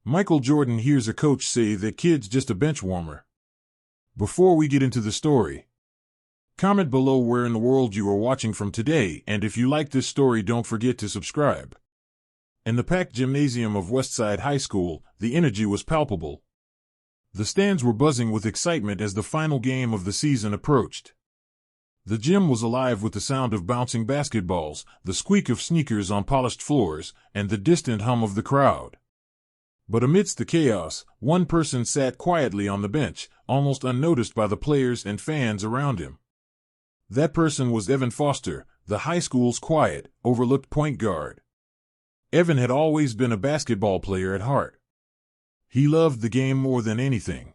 Michael Jordan hears a coach say that kid's just a bench warmer. Before we get into the story, comment below where in the world you are watching from today, and if you like this story, don't forget to subscribe. In the packed gymnasium of Westside High School, the energy was palpable. The stands were buzzing with excitement as the final game of the season approached. The gym was alive with the sound of bouncing basketballs, the squeak of sneakers on polished floors, and the distant hum of the crowd. But amidst the chaos, one person sat quietly on the bench, almost unnoticed by the players and fans around him. That person was Evan Foster, the high school's quiet, overlooked point guard. Evan had always been a basketball player at heart. He loved the game more than anything.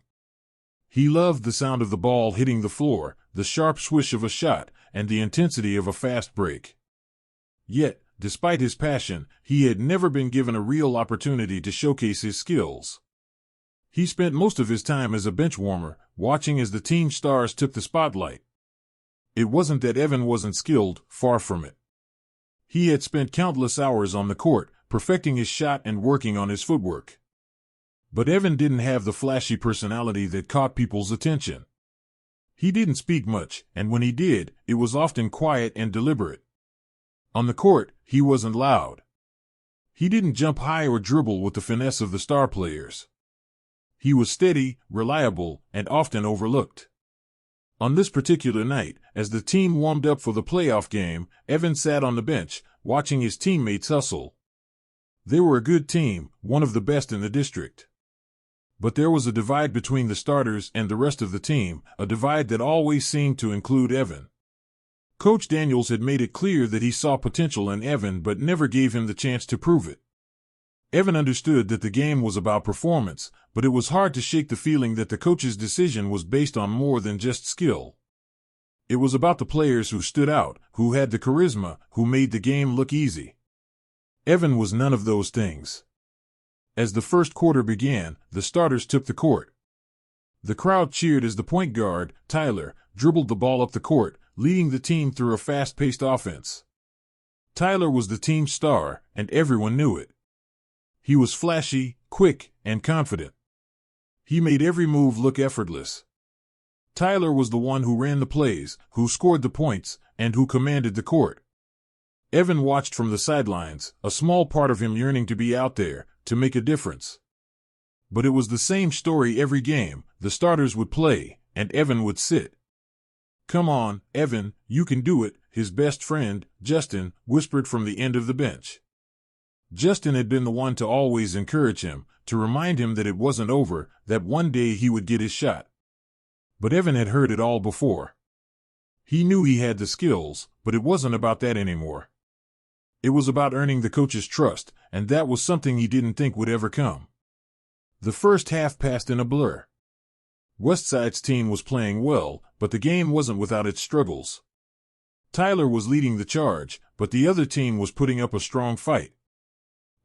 He loved the sound of the ball hitting the floor, the sharp swish of a shot, and the intensity of a fast break. Yet, despite his passion, he had never been given a real opportunity to showcase his skills. He spent most of his time as a bench warmer, watching as the team stars took the spotlight. It wasn't that Evan wasn't skilled, far from it. He had spent countless hours on the court, perfecting his shot and working on his footwork. But Evan didn't have the flashy personality that caught people's attention. He didn't speak much, and when he did, it was often quiet and deliberate. On the court, he wasn't loud. He didn't jump high or dribble with the finesse of the star players. He was steady, reliable, and often overlooked. On this particular night, as the team warmed up for the playoff game, Evan sat on the bench, watching his teammates hustle. They were a good team, one of the best in the district. But there was a divide between the starters and the rest of the team, a divide that always seemed to include Evan. Coach Daniels had made it clear that he saw potential in Evan but never gave him the chance to prove it. Evan understood that the game was about performance, but it was hard to shake the feeling that the coach's decision was based on more than just skill. It was about the players who stood out, who had the charisma, who made the game look easy. Evan was none of those things. As the first quarter began, the starters took the court. The crowd cheered as the point guard, Tyler, dribbled the ball up the court, leading the team through a fast-paced offense. Tyler was the team's star, and everyone knew it. He was flashy, quick, and confident. He made every move look effortless. Tyler was the one who ran the plays, who scored the points, and who commanded the court. Evan watched from the sidelines, a small part of him yearning to be out there, to make a difference. But it was the same story every game. The starters would play, and Evan would sit. "Come on, Evan, you can do it," his best friend, Justin, whispered from the end of the bench. Justin had been the one to always encourage him, to remind him that it wasn't over, that one day he would get his shot. But Evan had heard it all before. He knew he had the skills, but it wasn't about that anymore. It was about earning the coach's trust, and that was something he didn't think would ever come. The first half passed in a blur. Westside's team was playing well, but the game wasn't without its struggles. Tyler was leading the charge, but the other team was putting up a strong fight.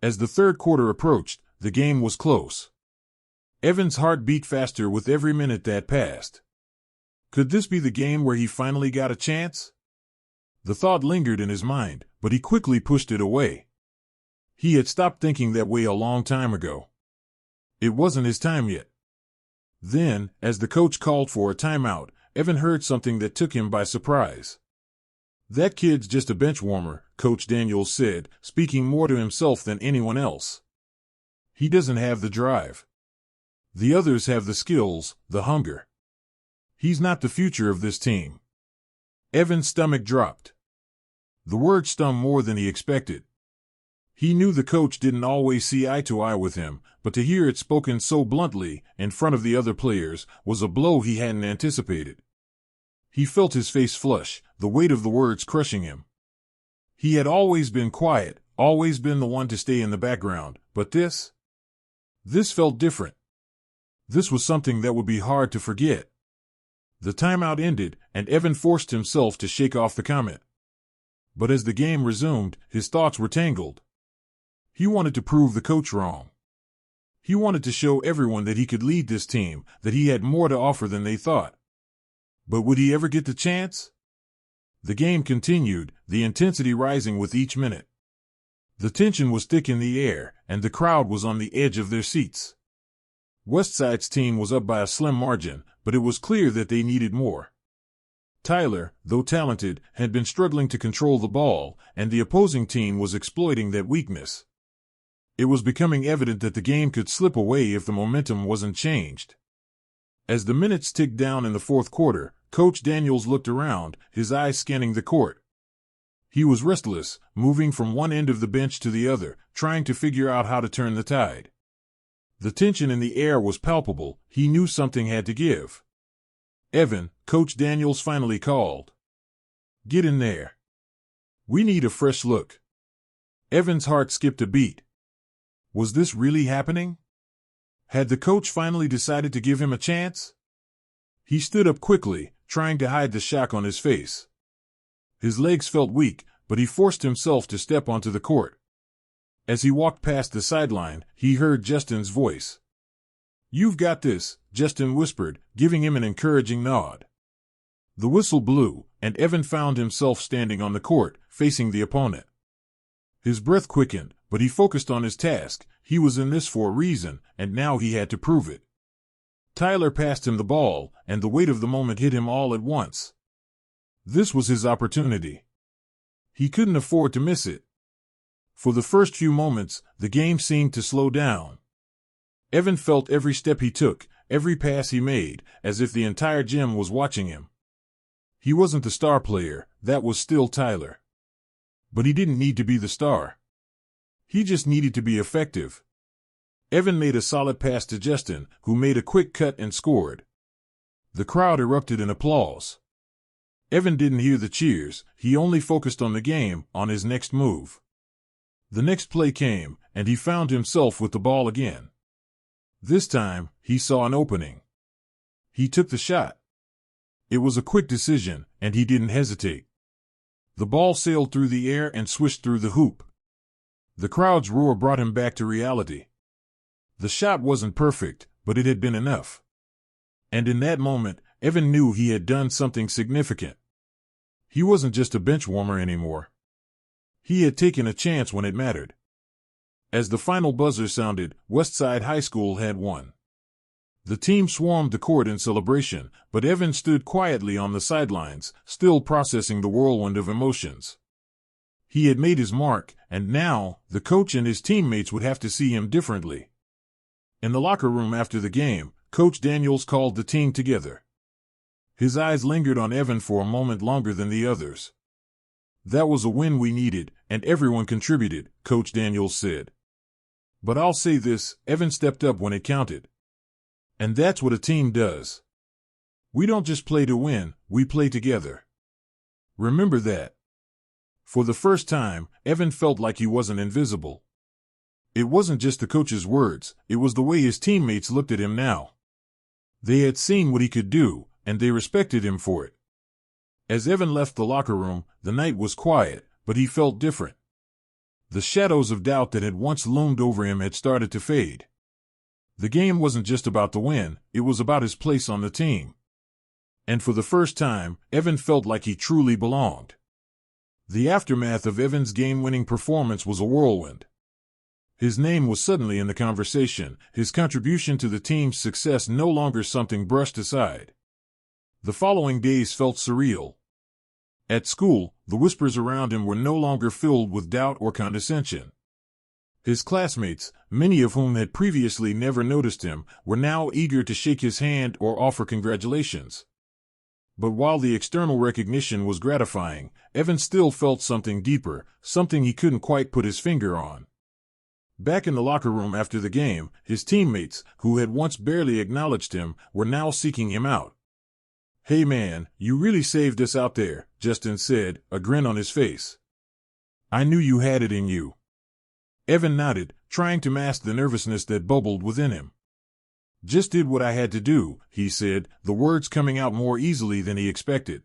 As the third quarter approached, the game was close. Evan's heart beat faster with every minute that passed. Could this be the game where he finally got a chance? The thought lingered in his mind, but he quickly pushed it away. He had stopped thinking that way a long time ago. It wasn't his time yet. Then, as the coach called for a timeout, Evan heard something that took him by surprise. "That kid's just a bench warmer," Coach Daniels said, speaking more to himself than anyone else. "He doesn't have the drive. The others have the skills, the hunger. He's not the future of this team." Evan's stomach dropped. The word stung more than he expected. He knew the coach didn't always see eye to eye with him, but to hear it spoken so bluntly, in front of the other players, was a blow he hadn't anticipated. He felt his face flush, the weight of the words crushing him. He had always been quiet, always been the one to stay in the background, but this felt different. This was something that would be hard to forget. The timeout ended, and Evan forced himself to shake off the comment. But as the game resumed, his thoughts were tangled. He wanted to prove the coach wrong. He wanted to show everyone that he could lead this team, that he had more to offer than they thought. But would he ever get the chance? The game continued, the intensity rising with each minute. The tension was thick in the air, and the crowd was on the edge of their seats. Westside's team was up by a slim margin, but it was clear that they needed more. Tyler, though talented, had been struggling to control the ball, and the opposing team was exploiting that weakness. It was becoming evident that the game could slip away if the momentum wasn't changed. As the minutes ticked down in the fourth quarter, Coach Daniels looked around, his eyes scanning the court. He was restless, moving from one end of the bench to the other, trying to figure out how to turn the tide. The tension in the air was palpable. He knew something had to give. "Evan," Coach Daniels finally called. "Get in there. We need a fresh look." Evan's heart skipped a beat. Was this really happening? Had the coach finally decided to give him a chance? He stood up quickly, trying to hide the shock on his face. His legs felt weak, but he forced himself to step onto the court. As he walked past the sideline, he heard Justin's voice. "You've got this," Justin whispered, giving him an encouraging nod. The whistle blew, and Evan found himself standing on the court, facing the opponent. His breath quickened, but he focused on his task. He was in this for a reason, and now he had to prove it. Tyler passed him the ball, and the weight of the moment hit him all at once. This was his opportunity. He couldn't afford to miss it. For the first few moments, the game seemed to slow down. Evan felt every step he took, every pass he made, as if the entire gym was watching him. He wasn't the star player, that was still Tyler. But he didn't need to be the star. He just needed to be effective. Evan made a solid pass to Justin, who made a quick cut and scored. The crowd erupted in applause. Evan didn't hear the cheers, he only focused on the game, on his next move. The next play came, and he found himself with the ball again. This time, he saw an opening. He took the shot. It was a quick decision, and he didn't hesitate. The ball sailed through the air and swished through the hoop. The crowd's roar brought him back to reality. The shot wasn't perfect, but it had been enough. And in that moment, Evan knew he had done something significant. He wasn't just a bench warmer anymore. He had taken a chance when it mattered. As the final buzzer sounded, Westside High School had won. The team swarmed the court in celebration, but Evan stood quietly on the sidelines, still processing the whirlwind of emotions. He had made his mark, and now, the coach and his teammates would have to see him differently. In the locker room after the game, Coach Daniels called the team together. His eyes lingered on Evan for a moment longer than the others. "That was a win we needed, and everyone contributed," Coach Daniels said. "But I'll say this, Evan stepped up when it counted. And that's what a team does. We don't just play to win, we play together. Remember that." For the first time, Evan felt like he wasn't invisible. It wasn't just the coach's words, it was the way his teammates looked at him now. They had seen what he could do, and they respected him for it. As Evan left the locker room, the night was quiet, but he felt different. The shadows of doubt that had once loomed over him had started to fade. The game wasn't just about the win, it was about his place on the team. And for the first time, Evan felt like he truly belonged. The aftermath of Evan's game-winning performance was a whirlwind. His name was suddenly in the conversation, his contribution to the team's success no longer something brushed aside. The following days felt surreal. At school, the whispers around him were no longer filled with doubt or condescension. His classmates, many of whom had previously never noticed him, were now eager to shake his hand or offer congratulations. But while the external recognition was gratifying, Evan still felt something deeper, something he couldn't quite put his finger on. Back in the locker room after the game, his teammates, who had once barely acknowledged him, were now seeking him out. "Hey man, you really saved us out there," Justin said, a grin on his face. "I knew you had it in you." Evan nodded, trying to mask the nervousness that bubbled within him. "Just did what I had to do," he said, the words coming out more easily than he expected.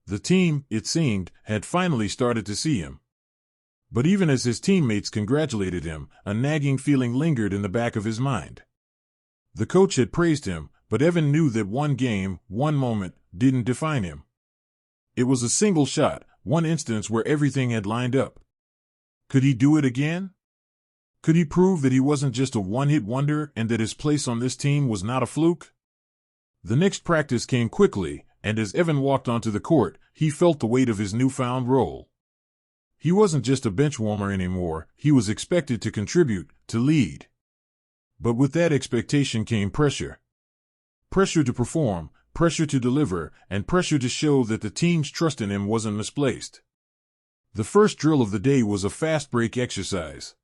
The team, it seemed, had finally started to see him. But even as his teammates congratulated him, a nagging feeling lingered in the back of his mind. The coach had praised him, but Evan knew that one game, one moment, didn't define him. It was a single shot, one instance where everything had lined up. Could he do it again? Could he prove that he wasn't just a one-hit wonder and that his place on this team was not a fluke? The next practice came quickly, and as Evan walked onto the court, he felt the weight of his newfound role. He wasn't just a bench warmer anymore, he was expected to contribute, to lead. But with that expectation came pressure. Pressure to perform, pressure to deliver, and pressure to show that the team's trust in him wasn't misplaced. The first drill of the day was a fast break exercise.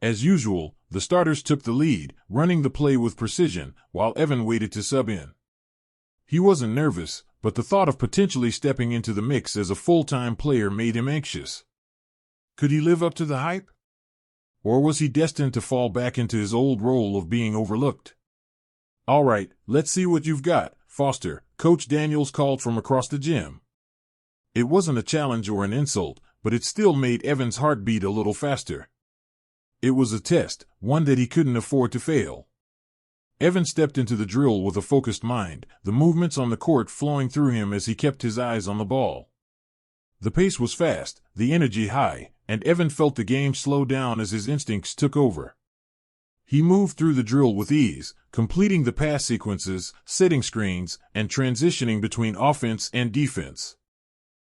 As usual, the starters took the lead, running the play with precision, while Evan waited to sub in. He wasn't nervous, but the thought of potentially stepping into the mix as a full-time player made him anxious. Could he live up to the hype? Or was he destined to fall back into his old role of being overlooked? "All right, let's see what you've got, Foster," Coach Daniels called from across the gym. It wasn't a challenge or an insult, but it still made Evan's heart beat a little faster. It was a test, one that he couldn't afford to fail. Evan stepped into the drill with a focused mind, the movements on the court flowing through him as he kept his eyes on the ball. The pace was fast, the energy high, and Evan felt the game slow down as his instincts took over. He moved through the drill with ease, completing the pass sequences, setting screens, and transitioning between offense and defense.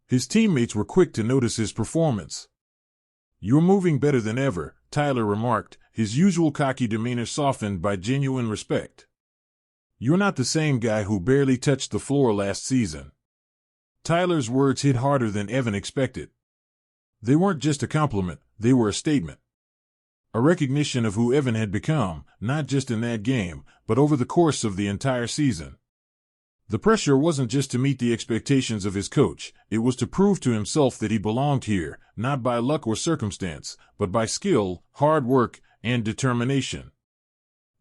His teammates were quick to notice his performance. "You're moving better than ever," Tyler remarked, his usual cocky demeanor softened by genuine respect. "You're not the same guy who barely touched the floor last season." Tyler's words hit harder than Evan expected. They weren't just a compliment, they were a statement. A recognition of who Evan had become, not just in that game, but over the course of the entire season. The pressure wasn't just to meet the expectations of his coach, it was to prove to himself that he belonged here, not by luck or circumstance, but by skill, hard work, and determination.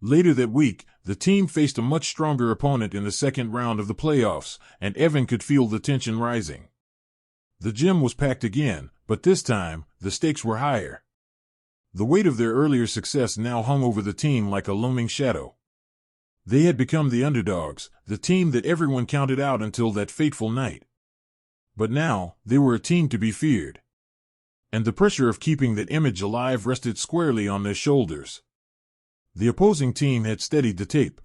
Later that week, the team faced a much stronger opponent in the second round of the playoffs, and Evan could feel the tension rising. The gym was packed again, but this time, the stakes were higher. The weight of their earlier success now hung over the team like a looming shadow. They had become the underdogs, the team that everyone counted out until that fateful night. But now, they were a team to be feared. And the pressure of keeping that image alive rested squarely on their shoulders. The opposing team had studied the tape.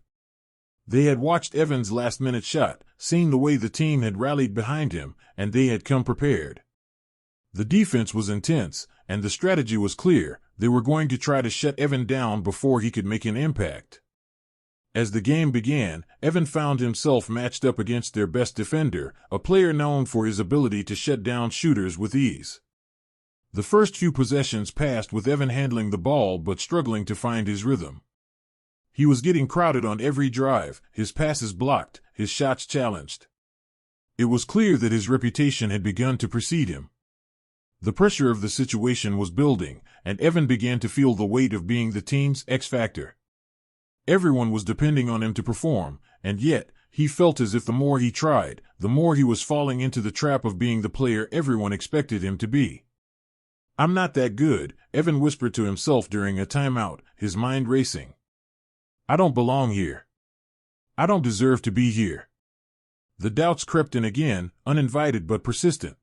They had watched Evan's last-minute shot, seen the way the team had rallied behind him, and they had come prepared. The defense was intense, and the strategy was clear. They were going to try to shut Evan down before he could make an impact. As the game began, Evan found himself matched up against their best defender, a player known for his ability to shut down shooters with ease. The first few possessions passed with Evan handling the ball but struggling to find his rhythm. He was getting crowded on every drive, his passes blocked, his shots challenged. It was clear that his reputation had begun to precede him. The pressure of the situation was building, and Evan began to feel the weight of being the team's X factor. Everyone was depending on him to perform, and yet, he felt as if the more he tried, the more he was falling into the trap of being the player everyone expected him to be. "I'm not that good," Evan whispered to himself during a timeout, his mind racing. "I don't belong here. I don't deserve to be here." The doubts crept in again, uninvited but persistent.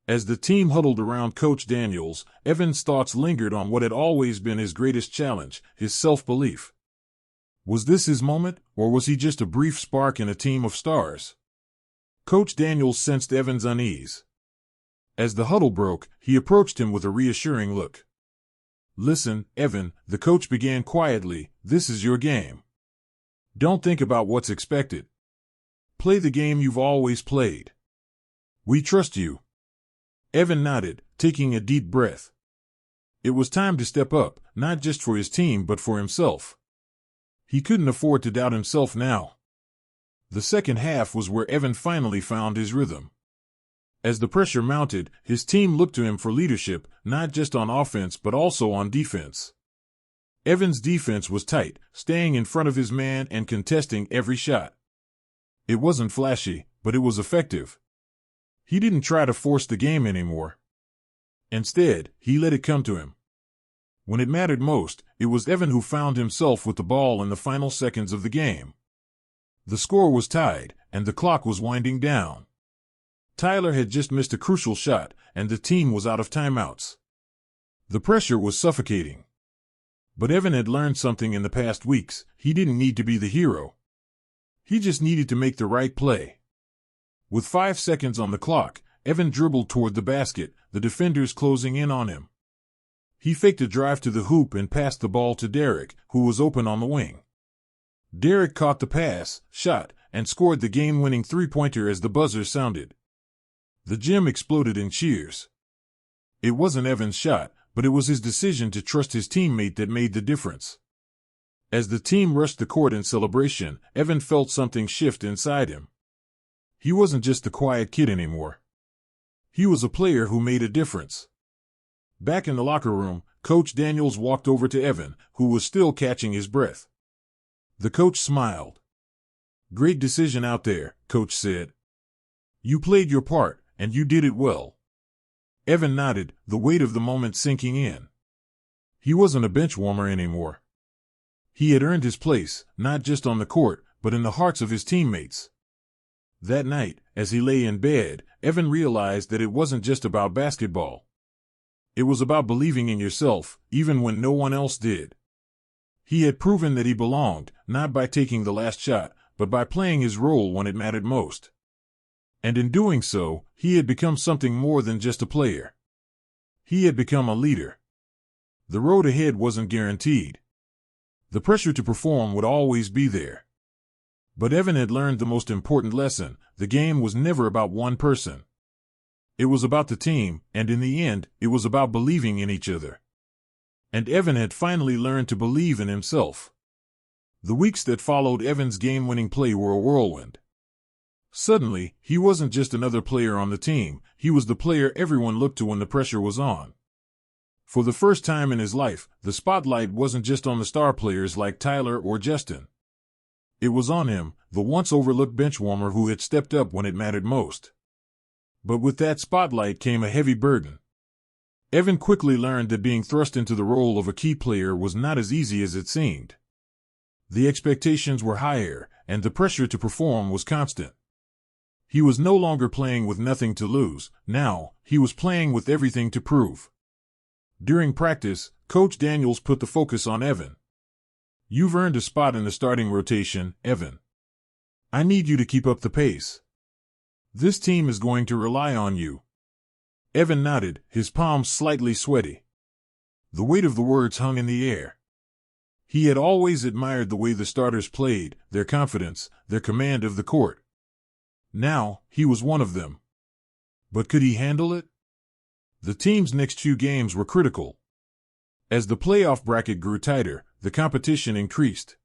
As the team huddled around Coach Daniels, Evan's thoughts lingered on what had always been his greatest challenge, his self-belief. Was this his moment, or was he just a brief spark in a team of stars? Coach Daniels sensed Evan's unease. As the huddle broke, he approached him with a reassuring look. "Listen, Evan," the coach began quietly, "this is your game. Don't think about what's expected. Play the game you've always played. We trust you." Evan nodded, taking a deep breath. It was time to step up, not just for his team but for himself. He couldn't afford to doubt himself now. The second half was where Evan finally found his rhythm. As the pressure mounted, his team looked to him for leadership, not just on offense but also on defense. Evan's defense was tight, staying in front of his man and contesting every shot. It wasn't flashy, but it was effective. He didn't try to force the game anymore. Instead, he let it come to him. When it mattered most, it was Evan who found himself with the ball in the final seconds of the game. The score was tied, and the clock was winding down. Tyler had just missed a crucial shot, and the team was out of timeouts. The pressure was suffocating. But Evan had learned something in the past weeks. He didn't need to be the hero. He just needed to make the right play. With 5 seconds on the clock, Evan dribbled toward the basket, the defenders closing in on him. He faked a drive to the hoop and passed the ball to Derek, who was open on the wing. Derek caught the pass, shot, and scored the game-winning three-pointer as the buzzer sounded. The gym exploded in cheers. It wasn't Evan's shot, but it was his decision to trust his teammate that made the difference. As the team rushed the court in celebration, Evan felt something shift inside him. He wasn't just the quiet kid anymore. He was a player who made a difference. Back in the locker room, Coach Daniels walked over to Evan, who was still catching his breath. The coach smiled. "Great decision out there," Coach said. "You played your part, and you did it well." Evan nodded, the weight of the moment sinking in. He wasn't a bench warmer anymore. He had earned his place, not just on the court, but in the hearts of his teammates. That night, as he lay in bed, Evan realized that it wasn't just about basketball. It was about believing in yourself, even when no one else did. He had proven that he belonged, not by taking the last shot, but by playing his role when it mattered most. And in doing so, he had become something more than just a player. He had become a leader. The road ahead wasn't guaranteed. The pressure to perform would always be there. But Evan had learned the most important lesson: the game was never about one person. It was about the team, and in the end, it was about believing in each other. And Evan had finally learned to believe in himself. The weeks that followed Evan's game-winning play were a whirlwind. Suddenly, he wasn't just another player on the team, he was the player everyone looked to when the pressure was on. For the first time in his life, the spotlight wasn't just on the star players like Tyler or Justin. It was on him, the once overlooked benchwarmer who had stepped up when it mattered most. But with that spotlight came a heavy burden. Evan quickly learned that being thrust into the role of a key player was not as easy as it seemed. The expectations were higher, and the pressure to perform was constant. He was no longer playing with nothing to lose. Now, he was playing with everything to prove. During practice, Coach Daniels put the focus on Evan. "You've earned a spot in the starting rotation, Evan. I need you to keep up the pace. This team is going to rely on you." Evan nodded, his palms slightly sweaty. The weight of the words hung in the air. He had always admired the way the starters played, their confidence, their command of the court. Now, he was one of them. But could he handle it? The team's next few games were critical. As the playoff bracket grew tighter, the competition increased.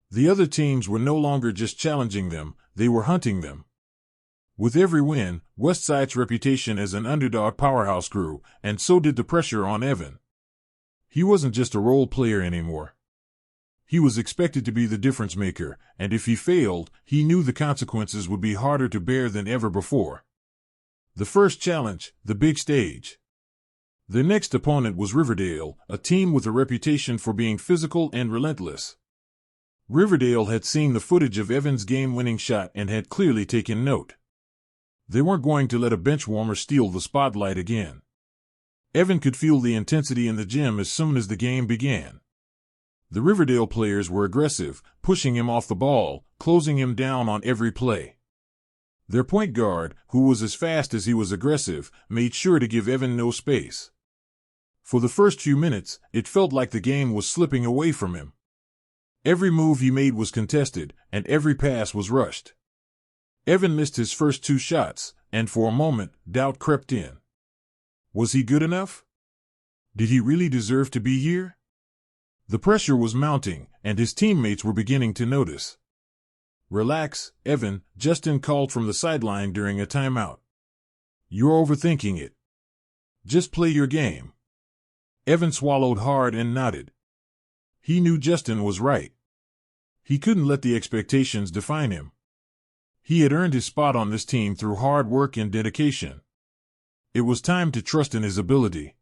The other teams were no longer just challenging them, they were hunting them. With every win, Westside's reputation as an underdog powerhouse grew, and so did the pressure on Evan. He wasn't just a role player anymore. He was expected to be the difference maker, and if he failed, he knew the consequences would be harder to bear than ever before. The first challenge, the big stage. The next opponent was Riverdale, a team with a reputation for being physical and relentless. Riverdale had seen the footage of Evan's game-winning shot and had clearly taken note. They weren't going to let a benchwarmer steal the spotlight again. Evan could feel the intensity in the gym as soon as the game began. The Riverdale players were aggressive, pushing him off the ball, closing him down on every play. Their point guard, who was as fast as he was aggressive, made sure to give Evan no space. For the first few minutes, it felt like the game was slipping away from him. Every move he made was contested, and every pass was rushed. Evan missed his first 2 shots, and for a moment, doubt crept in. Was he good enough? Did he really deserve to be here? The pressure was mounting, and his teammates were beginning to notice. "Relax, Evan," Justin called from the sideline during a timeout. "You're overthinking it. Just play your game." Evan swallowed hard and nodded. He knew Justin was right. He couldn't let the expectations define him. He had earned his spot on this team through hard work and dedication. It was time to trust in his ability.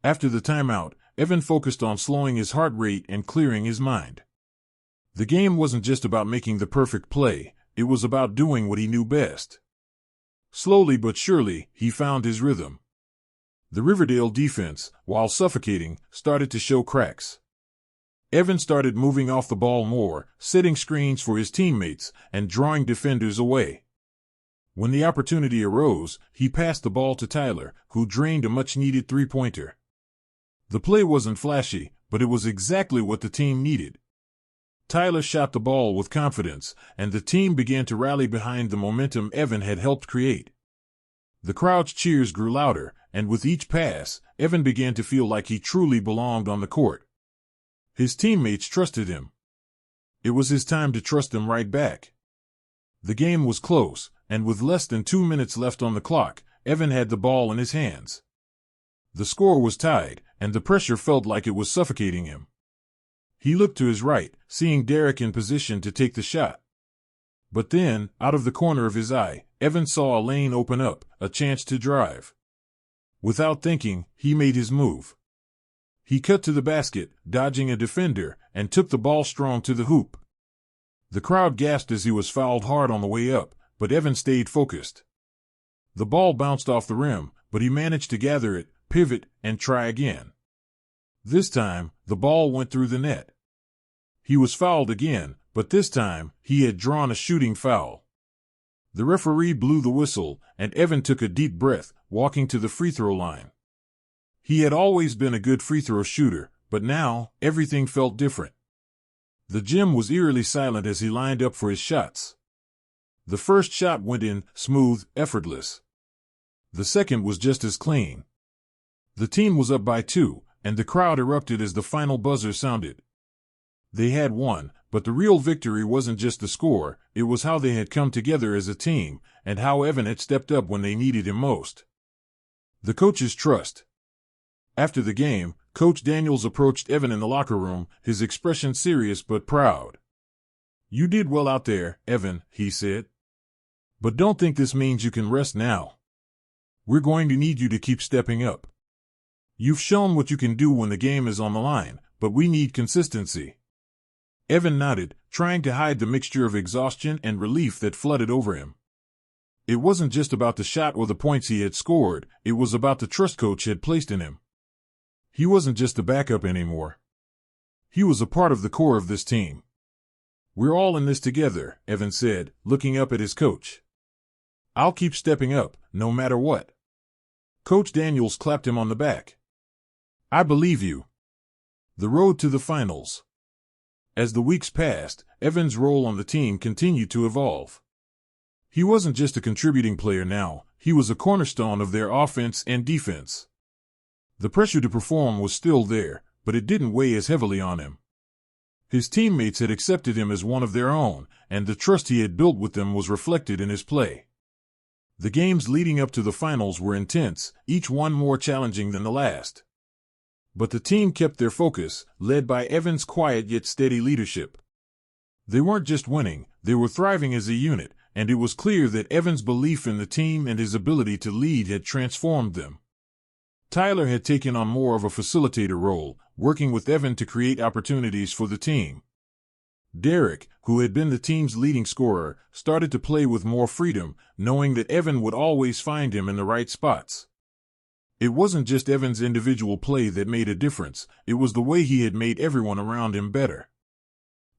After the timeout, Evan focused on slowing his heart rate and clearing his mind. The game wasn't just about making the perfect play, it was about doing what he knew best. Slowly but surely, he found his rhythm. The Riverdale defense, while suffocating, started to show cracks. Evan started moving off the ball more, setting screens for his teammates, and drawing defenders away. When the opportunity arose, he passed the ball to Tyler, who drained a much-needed three-pointer. The play wasn't flashy, but it was exactly what the team needed. Tyler shot the ball with confidence, and the team began to rally behind the momentum Evan had helped create. The crowd's cheers grew louder, and with each pass, Evan began to feel like he truly belonged on the court. His teammates trusted him. It was his time to trust them right back. The game was close, and with less than 2 minutes left on the clock, Evan had the ball in his hands. The score was tied, and the pressure felt like it was suffocating him. He looked to his right, seeing Derek in position to take the shot. But then, out of the corner of his eye, Evan saw a lane open up, a chance to drive. Without thinking, he made his move. He cut to the basket, dodging a defender, and took the ball strong to the hoop. The crowd gasped as he was fouled hard on the way up, but Evan stayed focused. The ball bounced off the rim, but he managed to gather it, pivot, and try again. This time, the ball went through the net. He was fouled again, but this time, he had drawn a shooting foul. The referee blew the whistle, and Evan took a deep breath, walking to the free throw line. He had always been a good free throw shooter, but now, everything felt different. The gym was eerily silent as he lined up for his shots. The first shot went in, smooth, effortless. The second was just as clean. The team was up by 2, and the crowd erupted as the final buzzer sounded. They had won, but the real victory wasn't just the score, it was how they had come together as a team, and how Evan had stepped up when they needed him most. The coach's trust. After the game, Coach Daniels approached Evan in the locker room, his expression serious but proud. "You did well out there, Evan," he said. "But don't think this means you can rest now. We're going to need you to keep stepping up. You've shown what you can do when the game is on the line, but we need consistency." Evan nodded, trying to hide the mixture of exhaustion and relief that flooded over him. It wasn't just about the shot or the points he had scored, it was about the trust Coach had placed in him. He wasn't just a backup anymore. He was a part of the core of this team. "We're all in this together," Evan said, looking up at his coach. "I'll keep stepping up, no matter what." Coach Daniels clapped him on the back. "I believe you." The road to the finals. As the weeks passed, Evan's role on the team continued to evolve. He wasn't just a contributing player now, he was a cornerstone of their offense and defense. The pressure to perform was still there, but it didn't weigh as heavily on him. His teammates had accepted him as one of their own, and the trust he had built with them was reflected in his play. The games leading up to the finals were intense, each one more challenging than the last. But the team kept their focus, led by Evan's quiet yet steady leadership. They weren't just winning, they were thriving as a unit, and it was clear that Evan's belief in the team and his ability to lead had transformed them. Tyler had taken on more of a facilitator role, working with Evan to create opportunities for the team. Derek, who had been the team's leading scorer, started to play with more freedom, knowing that Evan would always find him in the right spots. It wasn't just Evan's individual play that made a difference, it was the way he had made everyone around him better.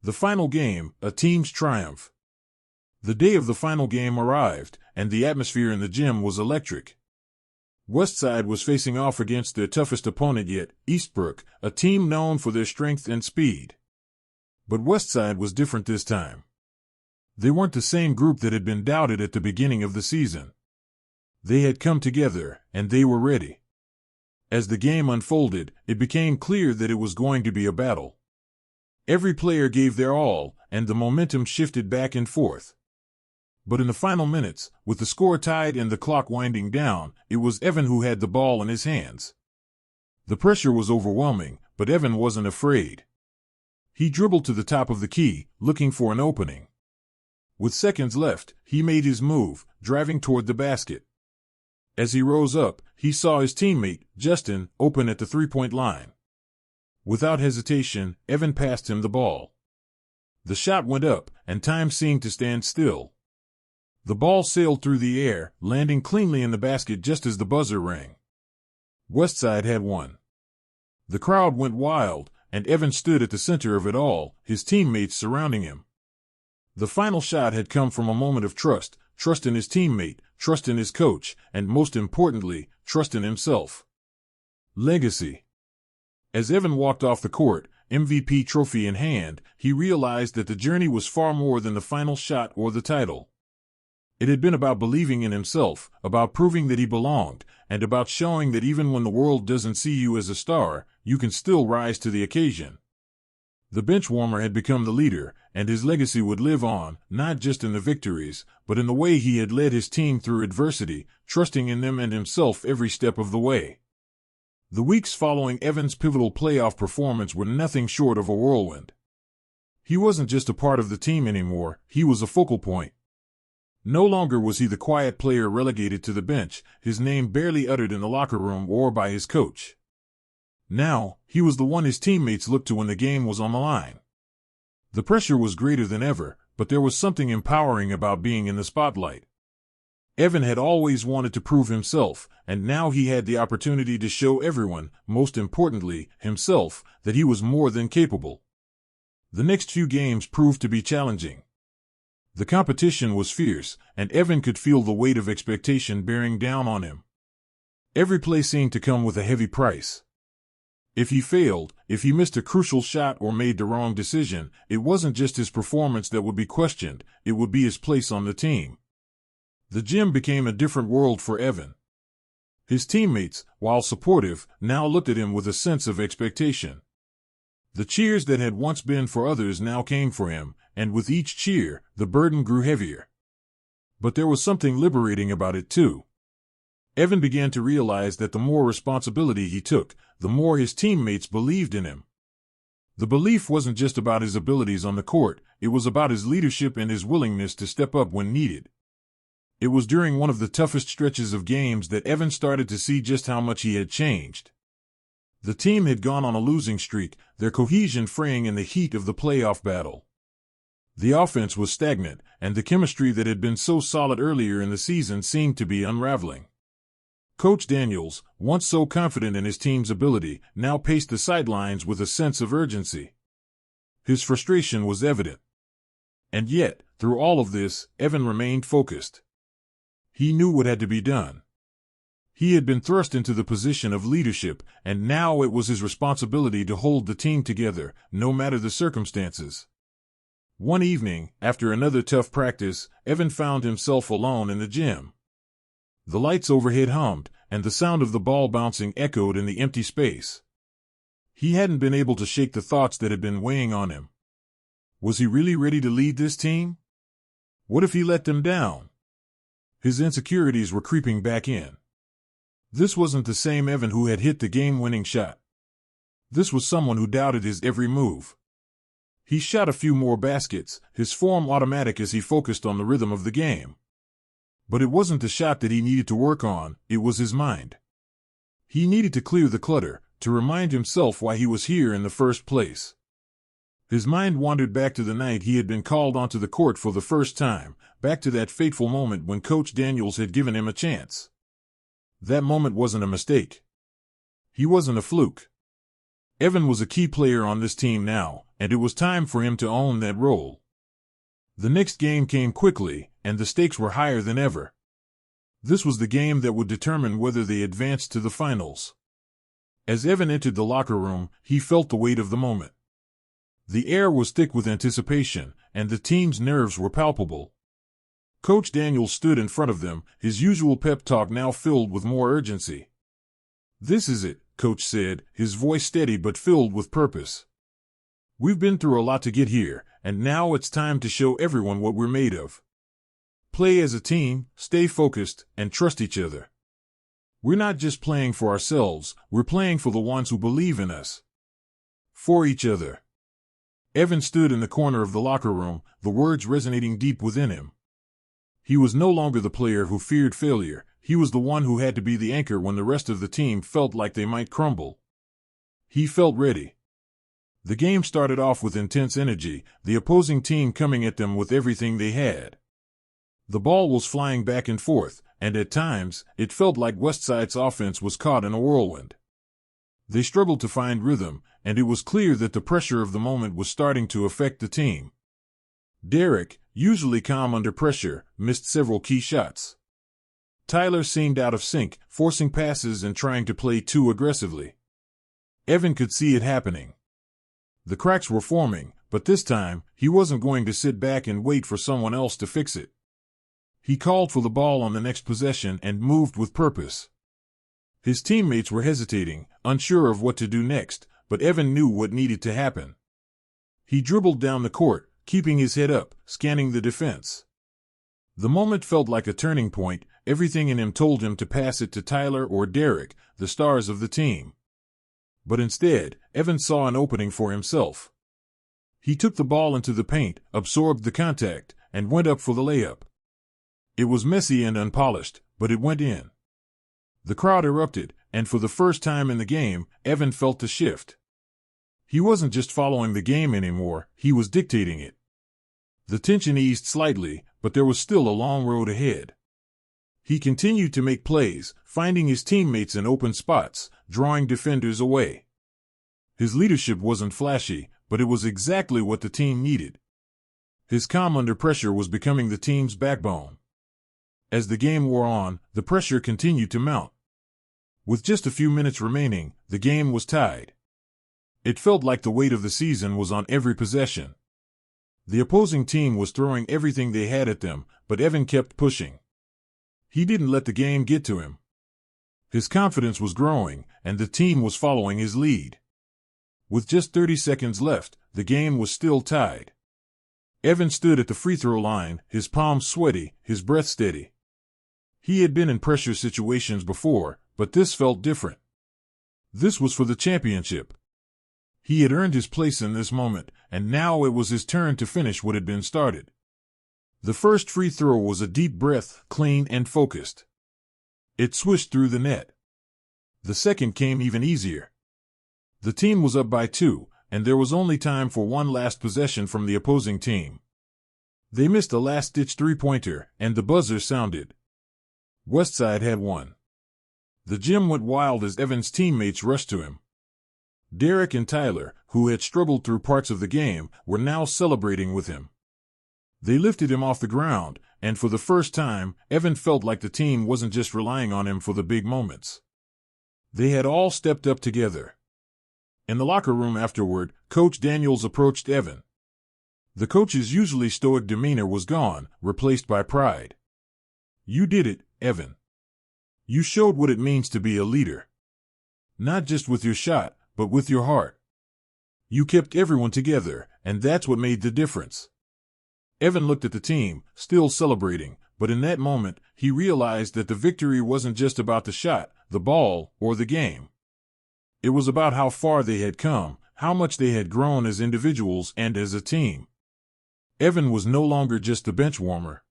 The final game, a team's triumph. The day of the final game arrived, and the atmosphere in the gym was electric. Westside was facing off against their toughest opponent yet, Eastbrook, a team known for their strength and speed. But Westside was different this time. They weren't the same group that had been doubted at the beginning of the season. They had come together, and they were ready. As the game unfolded, it became clear that it was going to be a battle. Every player gave their all, and the momentum shifted back and forth. But in the final minutes, with the score tied and the clock winding down, it was Evan who had the ball in his hands. The pressure was overwhelming, but Evan wasn't afraid. He dribbled to the top of the key, looking for an opening. With seconds left, he made his move, driving toward the basket. As he rose up, he saw his teammate, Justin, open at the three-point line. Without hesitation, Evan passed him the ball. The shot went up, and time seemed to stand still. The ball sailed through the air, landing cleanly in the basket just as the buzzer rang. Westside had won. The crowd went wild, and Evan stood at the center of it all, his teammates surrounding him. The final shot had come from a moment of trust in his teammate, trust in his coach, and most importantly, trust in himself. Legacy. As Evan walked off the court, MVP trophy in hand, he realized that the journey was far more than the final shot or the title. It had been about believing in himself, about proving that he belonged, and about showing that even when the world doesn't see you as a star, you can still rise to the occasion. The benchwarmer had become the leader, and his legacy would live on, not just in the victories, but in the way he had led his team through adversity, trusting in them and himself every step of the way. The weeks following Evan's pivotal playoff performance were nothing short of a whirlwind. He wasn't just a part of the team anymore, he was a focal point. No longer was he the quiet player relegated to the bench, his name barely uttered in the locker room or by his coach. Now, he was the one his teammates looked to when the game was on the line. The pressure was greater than ever, but there was something empowering about being in the spotlight. Evan had always wanted to prove himself, and now he had the opportunity to show everyone, most importantly, himself, that he was more than capable. The next few games proved to be challenging. The competition was fierce, and Evan could feel the weight of expectation bearing down on him. Every play seemed to come with a heavy price. If he failed, if he missed a crucial shot or made the wrong decision, it wasn't just his performance that would be questioned, it would be his place on the team. The gym became a different world for Evan. His teammates, while supportive, now looked at him with a sense of expectation. The cheers that had once been for others now came for him, and with each cheer, the burden grew heavier. But there was something liberating about it too. Evan began to realize that the more responsibility he took, the more his teammates believed in him. The belief wasn't just about his abilities on the court, it was about his leadership and his willingness to step up when needed. It was during one of the toughest stretches of games that Evan started to see just how much he had changed. The team had gone on a losing streak, their cohesion fraying in the heat of the playoff battle. The offense was stagnant, and the chemistry that had been so solid earlier in the season seemed to be unraveling. Coach Daniels, once so confident in his team's ability, now paced the sidelines with a sense of urgency. His frustration was evident. And yet, through all of this, Evan remained focused. He knew what had to be done. He had been thrust into the position of leadership, and now it was his responsibility to hold the team together, no matter the circumstances. One evening, after another tough practice, Evan found himself alone in the gym. The lights overhead hummed, and the sound of the ball bouncing echoed in the empty space. He hadn't been able to shake the thoughts that had been weighing on him. Was he really ready to lead this team? What if he let them down? His insecurities were creeping back in. This wasn't the same Evan who had hit the game-winning shot. This was someone who doubted his every move. He shot a few more baskets, his form automatic as he focused on the rhythm of the game. But it wasn't the shot that he needed to work on, it was his mind. He needed to clear the clutter, to remind himself why he was here in the first place. His mind wandered back to the night he had been called onto the court for the first time, back to that fateful moment when Coach Daniels had given him a chance. That moment wasn't a mistake. He wasn't a fluke. Evan was a key player on this team now, and it was time for him to own that role. The next game came quickly, and the stakes were higher than ever. This was the game that would determine whether they advanced to the finals. As Evan entered the locker room, he felt the weight of the moment. The air was thick with anticipation, and the team's nerves were palpable. Coach Daniels stood in front of them, his usual pep talk now filled with more urgency. "This is it," Coach said, his voice steady but filled with purpose. "We've been through a lot to get here, and now it's time to show everyone what we're made of. Play as a team, stay focused, and trust each other. We're not just playing for ourselves, we're playing for the ones who believe in us. For each other." Evan stood in the corner of the locker room, the words resonating deep within him. He was no longer the player who feared failure, he was the one who had to be the anchor when the rest of the team felt like they might crumble. He felt ready. The game started off with intense energy, the opposing team coming at them with everything they had. The ball was flying back and forth, and at times, it felt like Westside's offense was caught in a whirlwind. They struggled to find rhythm, and it was clear that the pressure of the moment was starting to affect the team. Derek, usually calm under pressure, missed several key shots. Tyler seemed out of sync, forcing passes and trying to play too aggressively. Evan could see it happening. The cracks were forming, but this time, he wasn't going to sit back and wait for someone else to fix it. He called for the ball on the next possession and moved with purpose. His teammates were hesitating, unsure of what to do next, but Evan knew what needed to happen. He dribbled down the court, keeping his head up, scanning the defense. The moment felt like a turning point. Everything in him told him to pass it to Tyler or Derek, the stars of the team. But instead, Evan saw an opening for himself. He took the ball into the paint, absorbed the contact, and went up for the layup. It was messy and unpolished, but it went in. The crowd erupted, and for the first time in the game, Evan felt the shift. He wasn't just following the game anymore, he was dictating it. The tension eased slightly, but there was still a long road ahead. He continued to make plays, finding his teammates in open spots, drawing defenders away. His leadership wasn't flashy, but it was exactly what the team needed. His calm under pressure was becoming the team's backbone. As the game wore on, the pressure continued to mount. With just a few minutes remaining, the game was tied. It felt like the weight of the season was on every possession. The opposing team was throwing everything they had at them, but Evan kept pushing. He didn't let the game get to him. His confidence was growing, and the team was following his lead. With just 30 seconds left, the game was still tied. Evan stood at the free throw line, his palms sweaty, his breath steady. He had been in pressure situations before, but this felt different. This was for the championship. He had earned his place in this moment, and now it was his turn to finish what had been started. The first free throw was a deep breath, clean and focused. It swished through the net. The second came even easier. The team was up by 2, and there was only time for one last possession from the opposing team. They missed a last-ditch three-pointer, and the buzzer sounded. Westside had won. The gym went wild as Evan's teammates rushed to him. Derek and Tyler, who had struggled through parts of the game, were now celebrating with him. They lifted him off the ground, and for the first time, Evan felt like the team wasn't just relying on him for the big moments. They had all stepped up together. In the locker room afterward, Coach Daniels approached Evan. The coach's usually stoic demeanor was gone, replaced by pride. "You did it, Evan. You showed what it means to be a leader. Not just with your shot, but with your heart. You kept everyone together, and that's what made the difference." Evan looked at the team, still celebrating, but in that moment, he realized that the victory wasn't just about the shot, the ball, or the game. It was about how far they had come, how much they had grown as individuals and as a team. Evan was no longer just a bench warmer.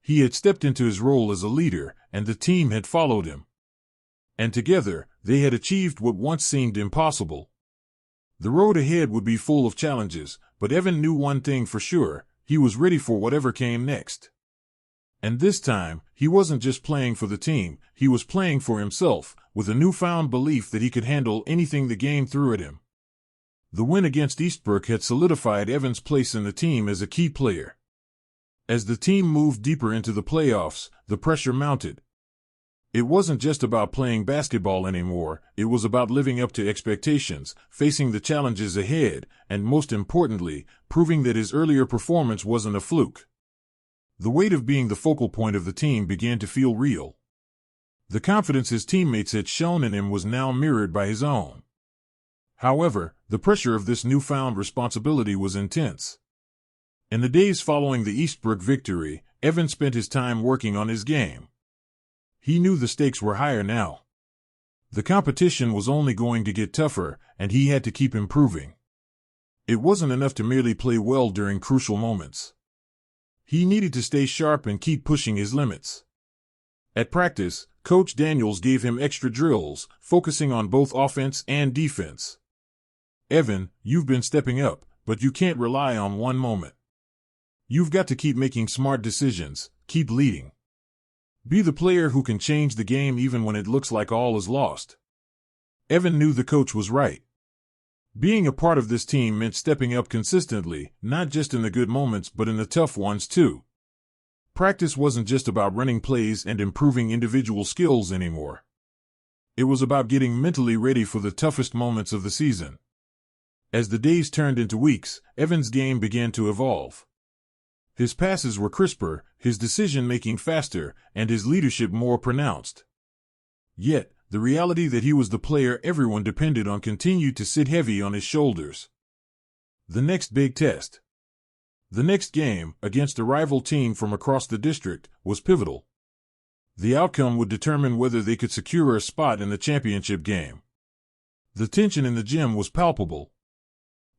He had stepped into his role as a leader, and the team had followed him. And together, they had achieved what once seemed impossible. The road ahead would be full of challenges, but Evan knew one thing for sure: he was ready for whatever came next. And this time, he wasn't just playing for the team, he was playing for himself, with a newfound belief that he could handle anything the game threw at him. The win against Eastbrook had solidified Evan's place in the team as a key player. As the team moved deeper into the playoffs, the pressure mounted. It wasn't just about playing basketball anymore, it was about living up to expectations, facing the challenges ahead, and most importantly, proving that his earlier performance wasn't a fluke. The weight of being the focal point of the team began to feel real. The confidence his teammates had shown in him was now mirrored by his own. However, the pressure of this newfound responsibility was intense. In the days following the Eastbrook victory, Evan spent his time working on his game. He knew the stakes were higher now. The competition was only going to get tougher, and he had to keep improving. It wasn't enough to merely play well during crucial moments. He needed to stay sharp and keep pushing his limits. At practice, Coach Daniels gave him extra drills, focusing on both offense and defense. "Evan, you've been stepping up, but you can't rely on one moment. You've got to keep making smart decisions, keep leading. Be the player who can change the game even when it looks like all is lost. Evan knew the coach was right. Being a part of this team meant stepping up consistently, not just in the good moments but in the tough ones too. Practice wasn't just about running plays and improving individual skills anymore. It was about getting mentally ready for the toughest moments of the season. As the days turned into weeks, Evan's game began to evolve. His passes were crisper, his decision-making faster, and his leadership more pronounced. Yet, the reality that he was the player everyone depended on continued to sit heavy on his shoulders. The next big test. The next game, against a rival team from across the district, was pivotal. The outcome would determine whether they could secure a spot in the championship game. The tension in the gym was palpable.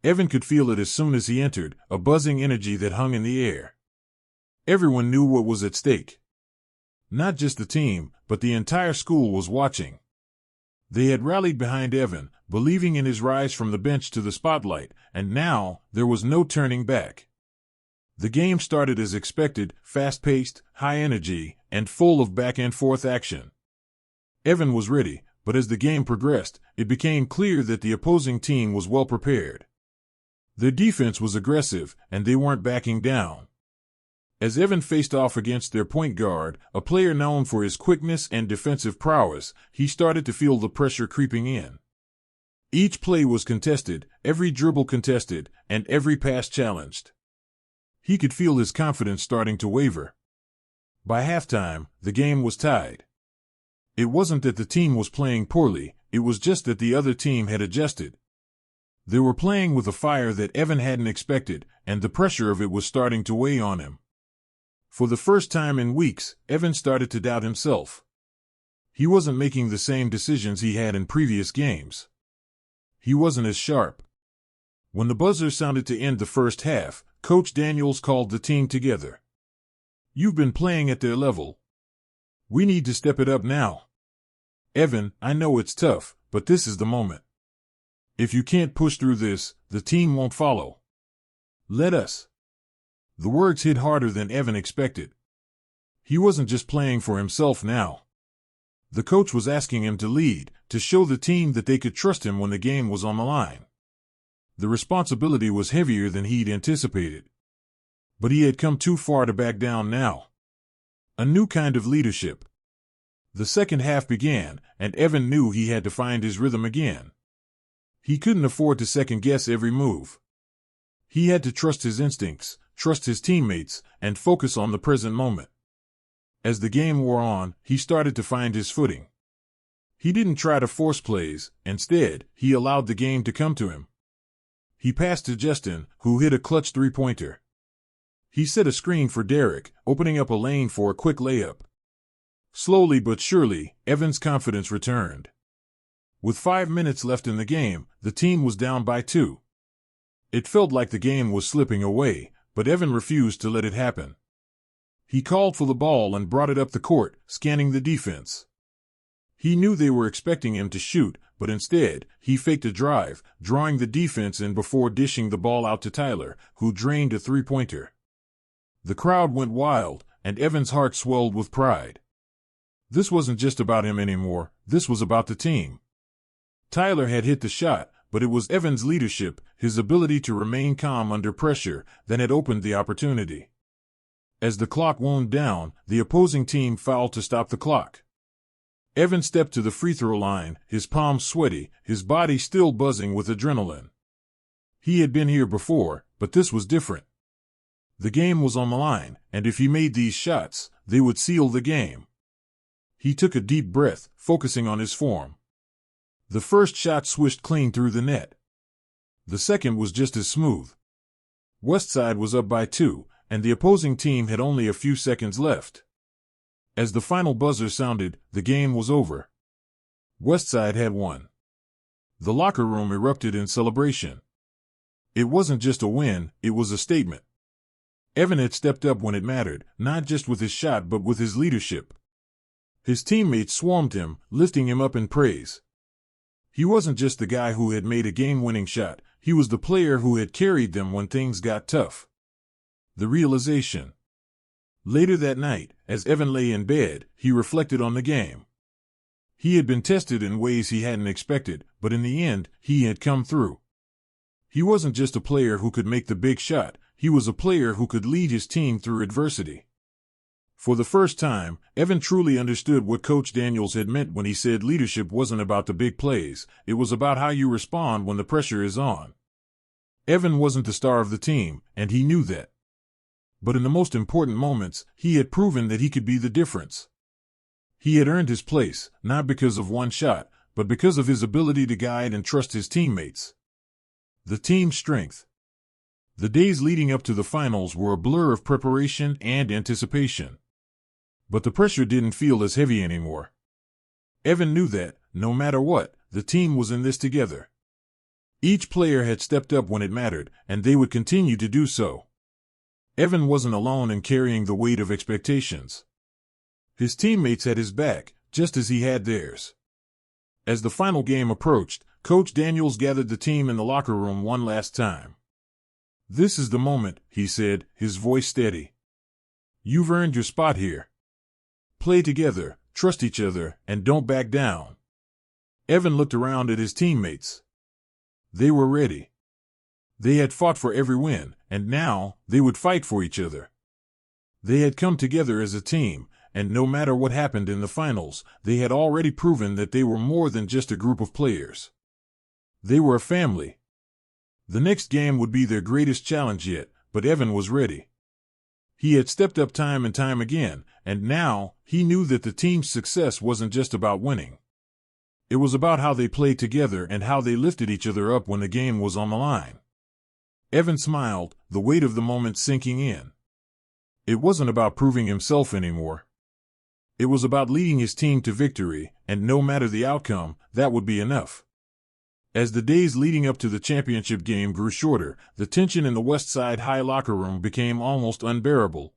Evan could feel it as soon as he entered, a buzzing energy that hung in the air. Everyone knew what was at stake. Not just the team, but the entire school was watching. They had rallied behind Evan, believing in his rise from the bench to the spotlight, and now there was no turning back. The game started as expected, fast-paced, high-energy, and full of back-and-forth action. Evan was ready, but as the game progressed, it became clear that the opposing team was well prepared. Their defense was aggressive, and they weren't backing down. As Evan faced off against their point guard, a player known for his quickness and defensive prowess, he started to feel the pressure creeping in. Each play was contested, every dribble contested, and every pass challenged. He could feel his confidence starting to waver. By halftime, the game was tied. It wasn't that the team was playing poorly, it was just that the other team had adjusted. They were playing with a fire that Evan hadn't expected, and the pressure of it was starting to weigh on him. For the first time in weeks, Evan started to doubt himself. He wasn't making the same decisions he had in previous games. He wasn't as sharp. When the buzzer sounded to end the first half, Coach Daniels called the team together. "You've been playing at their level. We need to step it up now. Evan, I know it's tough, but this is the moment. If you can't push through this, the team won't follow. Let us." The words hit harder than Evan expected. He wasn't just playing for himself now. The coach was asking him to lead, to show the team that they could trust him when the game was on the line. The responsibility was heavier than he'd anticipated. But he had come too far to back down now. A new kind of leadership. The second half began, and Evan knew he had to find his rhythm again. He couldn't afford to second-guess every move. He had to trust his instincts, trust his teammates, and focus on the present moment. As the game wore on, he started to find his footing. He didn't try to force plays, instead, he allowed the game to come to him. He passed to Justin, who hit a clutch three-pointer. He set a screen for Derek, opening up a lane for a quick layup. Slowly but surely, Evan's confidence returned. With 5 minutes left in the game, the team was down by 2. It felt like the game was slipping away, but Evan refused to let it happen. He called for the ball and brought it up the court, scanning the defense. He knew they were expecting him to shoot, but instead, he faked a drive, drawing the defense in before dishing the ball out to Tyler, who drained a three-pointer. The crowd went wild, and Evan's heart swelled with pride. This wasn't just about him anymore, this was about the team. Tyler had hit the shot, but it was Evan's leadership, his ability to remain calm under pressure, that had opened the opportunity. As the clock wound down, the opposing team fouled to stop the clock. Evan stepped to the free throw line, his palms sweaty, his body still buzzing with adrenaline. He had been here before, but this was different. The game was on the line, and if he made these shots, they would seal the game. He took a deep breath, focusing on his form. The first shot swished clean through the net. The second was just as smooth. Westside was up by 2, and the opposing team had only a few seconds left. As the final buzzer sounded, the game was over. Westside had won. The locker room erupted in celebration. It wasn't just a win, it was a statement. Evan had stepped up when it mattered, not just with his shot but with his leadership. His teammates swarmed him, lifting him up in praise. He wasn't just the guy who had made a game-winning shot, he was the player who had carried them when things got tough. The realization. Later that night, as Evan lay in bed, he reflected on the game. He had been tested in ways he hadn't expected, but in the end, he had come through. He wasn't just a player who could make the big shot, he was a player who could lead his team through adversity. For the first time, Evan truly understood what Coach Daniels had meant when he said leadership wasn't about the big plays, it was about how you respond when the pressure is on. Evan wasn't the star of the team, and he knew that. But in the most important moments, he had proven that he could be the difference. He had earned his place, not because of one shot, but because of his ability to guide and trust his teammates. The team's strength. The days leading up to the finals were a blur of preparation and anticipation. But the pressure didn't feel as heavy anymore. Evan knew that, no matter what, the team was in this together. Each player had stepped up when it mattered, and they would continue to do so. Evan wasn't alone in carrying the weight of expectations. His teammates had his back, just as he had theirs. As the final game approached, Coach Daniels gathered the team in the locker room one last time. "This is the moment," he said, his voice steady. "You've earned your spot here. Play together, trust each other, and don't back down." Evan looked around at his teammates. They were ready. They had fought for every win, and now they would fight for each other. They had come together as a team, and no matter what happened in the finals, they had already proven that they were more than just a group of players. They were a family. The next game would be their greatest challenge yet, but Evan was ready. He had stepped up time and time again, and now he knew that the team's success wasn't just about winning. It was about how they played together and how they lifted each other up when the game was on the line. Evan smiled, the weight of the moment sinking in. It wasn't about proving himself anymore. It was about leading his team to victory, and no matter the outcome, that would be enough. As the days leading up to the championship game grew shorter, the tension in the West Side High locker room became almost unbearable.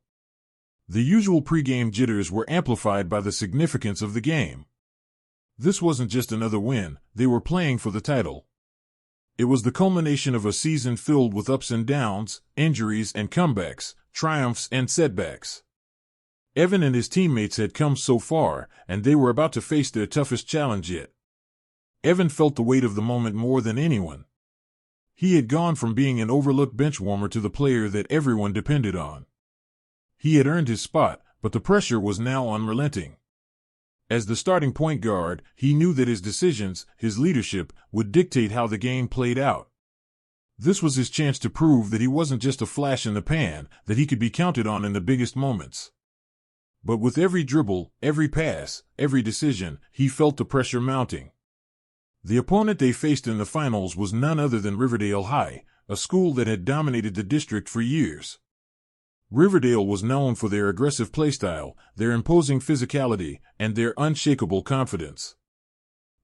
The usual pregame jitters were amplified by the significance of the game. This wasn't just another win, they were playing for the title. It was the culmination of a season filled with ups and downs, injuries and comebacks, triumphs and setbacks. Evan and his teammates had come so far, and they were about to face their toughest challenge yet. Evan felt the weight of the moment more than anyone. He had gone from being an overlooked benchwarmer to the player that everyone depended on. He had earned his spot, but the pressure was now unrelenting. As the starting point guard, he knew that his decisions, his leadership, would dictate how the game played out. This was his chance to prove that he wasn't just a flash in the pan, that he could be counted on in the biggest moments. But with every dribble, every pass, every decision, he felt the pressure mounting. The opponent they faced in the finals was none other than Riverdale High, a school that had dominated the district for years. Riverdale was known for their aggressive playstyle, their imposing physicality, and their unshakable confidence.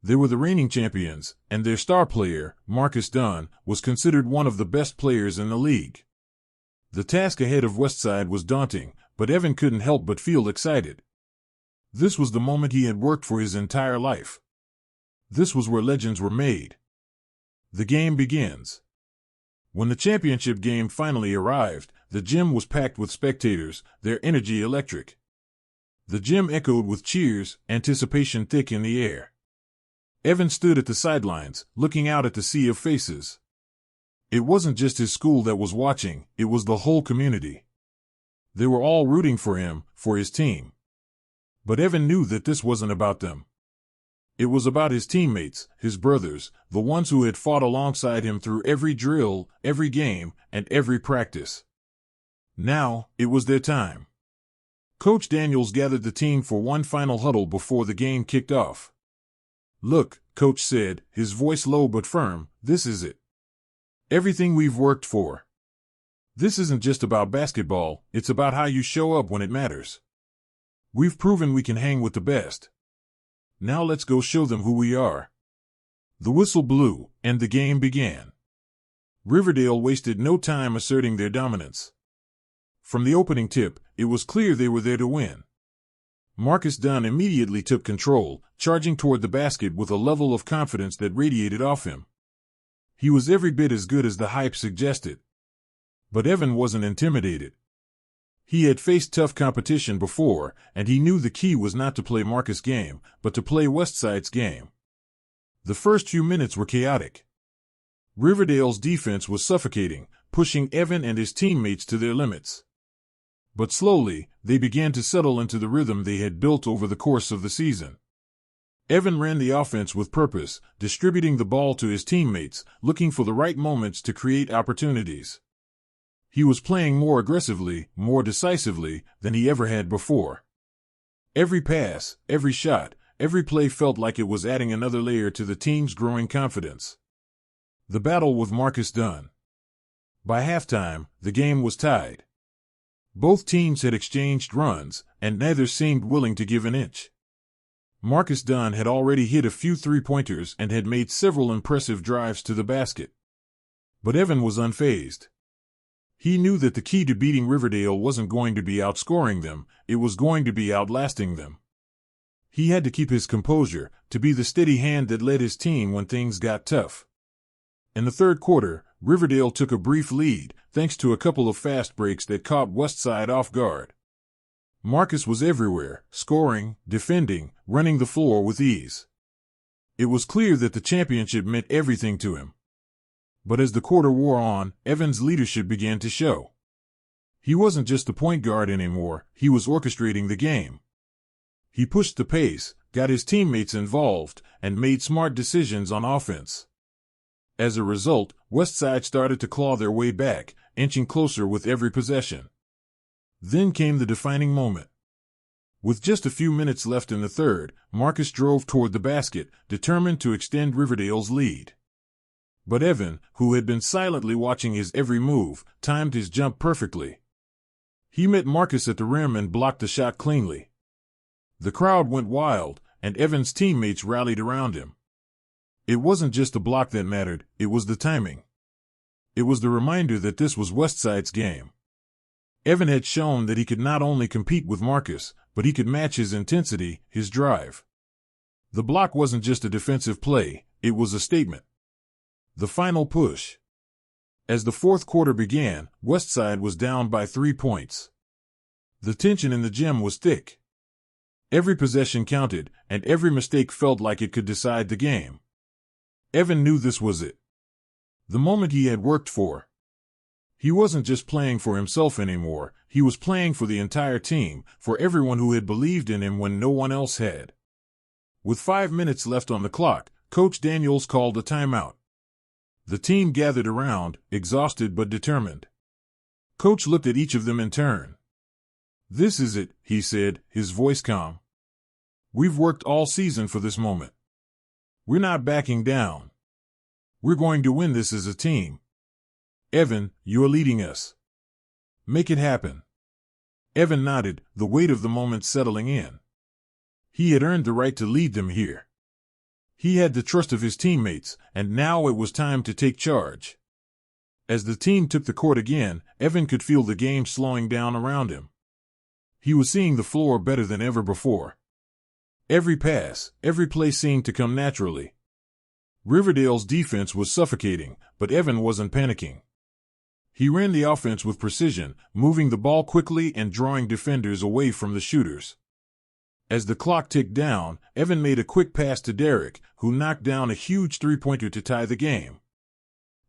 They were the reigning champions, and their star player, Marcus Dunn, was considered one of the best players in the league. The task ahead of Westside was daunting, but Evan couldn't help but feel excited. This was the moment he had worked for his entire life. This was where legends were made. The game begins. When the championship game finally arrived, the gym was packed with spectators, their energy electric. The gym echoed with cheers, anticipation thick in the air. Evan stood at the sidelines, looking out at the sea of faces. It wasn't just his school that was watching, it was the whole community. They were all rooting for him, for his team. But Evan knew that this wasn't about them. It was about his teammates, his brothers, the ones who had fought alongside him through every drill, every game, and every practice. Now, it was their time. Coach Daniels gathered the team for one final huddle before the game kicked off. "Look," Coach said, his voice low but firm, "this is it. Everything we've worked for. This isn't just about basketball, it's about how you show up when it matters. We've proven we can hang with the best. Now let's go show them who we are." The whistle blew, and the game began. Riverdale wasted no time asserting their dominance. From the opening tip, it was clear they were there to win. Marcus Dunn immediately took control, charging toward the basket with a level of confidence that radiated off him. He was every bit as good as the hype suggested. But Evan wasn't intimidated. He had faced tough competition before, and he knew the key was not to play Marcus' game, but to play Westside's game. The first few minutes were chaotic. Riverdale's defense was suffocating, pushing Evan and his teammates to their limits. But slowly, they began to settle into the rhythm they had built over the course of the season. Evan ran the offense with purpose, distributing the ball to his teammates, looking for the right moments to create opportunities. He was playing more aggressively, more decisively than he ever had before. Every pass, every shot, every play felt like it was adding another layer to the team's growing confidence. The battle with Marcus done. By halftime, the game was tied. Both teams had exchanged runs, and neither seemed willing to give an inch. Marcus Dunn had already hit a few three-pointers and had made several impressive drives to the basket. But Evan was unfazed. He knew that the key to beating Riverdale wasn't going to be outscoring them, it was going to be outlasting them. He had to keep his composure, to be the steady hand that led his team when things got tough. In the third quarter, Riverdale took a brief lead, thanks to a couple of fast breaks that caught Westside off guard. Marcus was everywhere, scoring, defending, running the floor with ease. It was clear that the championship meant everything to him. But as the quarter wore on, Evan's leadership began to show. He wasn't just the point guard anymore, he was orchestrating the game. He pushed the pace, got his teammates involved, and made smart decisions on offense. As a result, Westside started to claw their way back, inching closer with every possession. Then came the defining moment. With just a few minutes left in the third, Marcus drove toward the basket, determined to extend Riverdale's lead. But Evan, who had been silently watching his every move, timed his jump perfectly. He met Marcus at the rim and blocked the shot cleanly. The crowd went wild, and Evan's teammates rallied around him. It wasn't just the block that mattered, it was the timing. It was the reminder that this was Westside's game. Evan had shown that he could not only compete with Marcus, but he could match his intensity, his drive. The block wasn't just a defensive play, it was a statement. The final push. As the fourth quarter began, Westside was down by 3 points. The tension in the gym was thick. Every possession counted, and every mistake felt like it could decide the game. Evan knew this was it. The moment he had worked for. He wasn't just playing for himself anymore, he was playing for the entire team, for everyone who had believed in him when no one else had. With 5 minutes left on the clock, Coach Daniels called a timeout. The team gathered around, exhausted but determined. Coach looked at each of them in turn. "This is it," he said, his voice calm. "We've worked all season for this moment. We're not backing down. We're going to win this as a team. Evan, you're leading us. Make it happen." Evan nodded, the weight of the moment settling in. He had earned the right to lead them here. He had the trust of his teammates, and now it was time to take charge. As the team took the court again, Evan could feel the game slowing down around him. He was seeing the floor better than ever before. Every pass, every play seemed to come naturally. Riverdale's defense was suffocating, but Evan wasn't panicking. He ran the offense with precision, moving the ball quickly and drawing defenders away from the shooters. As the clock ticked down, Evan made a quick pass to Derek, who knocked down a huge three-pointer to tie the game.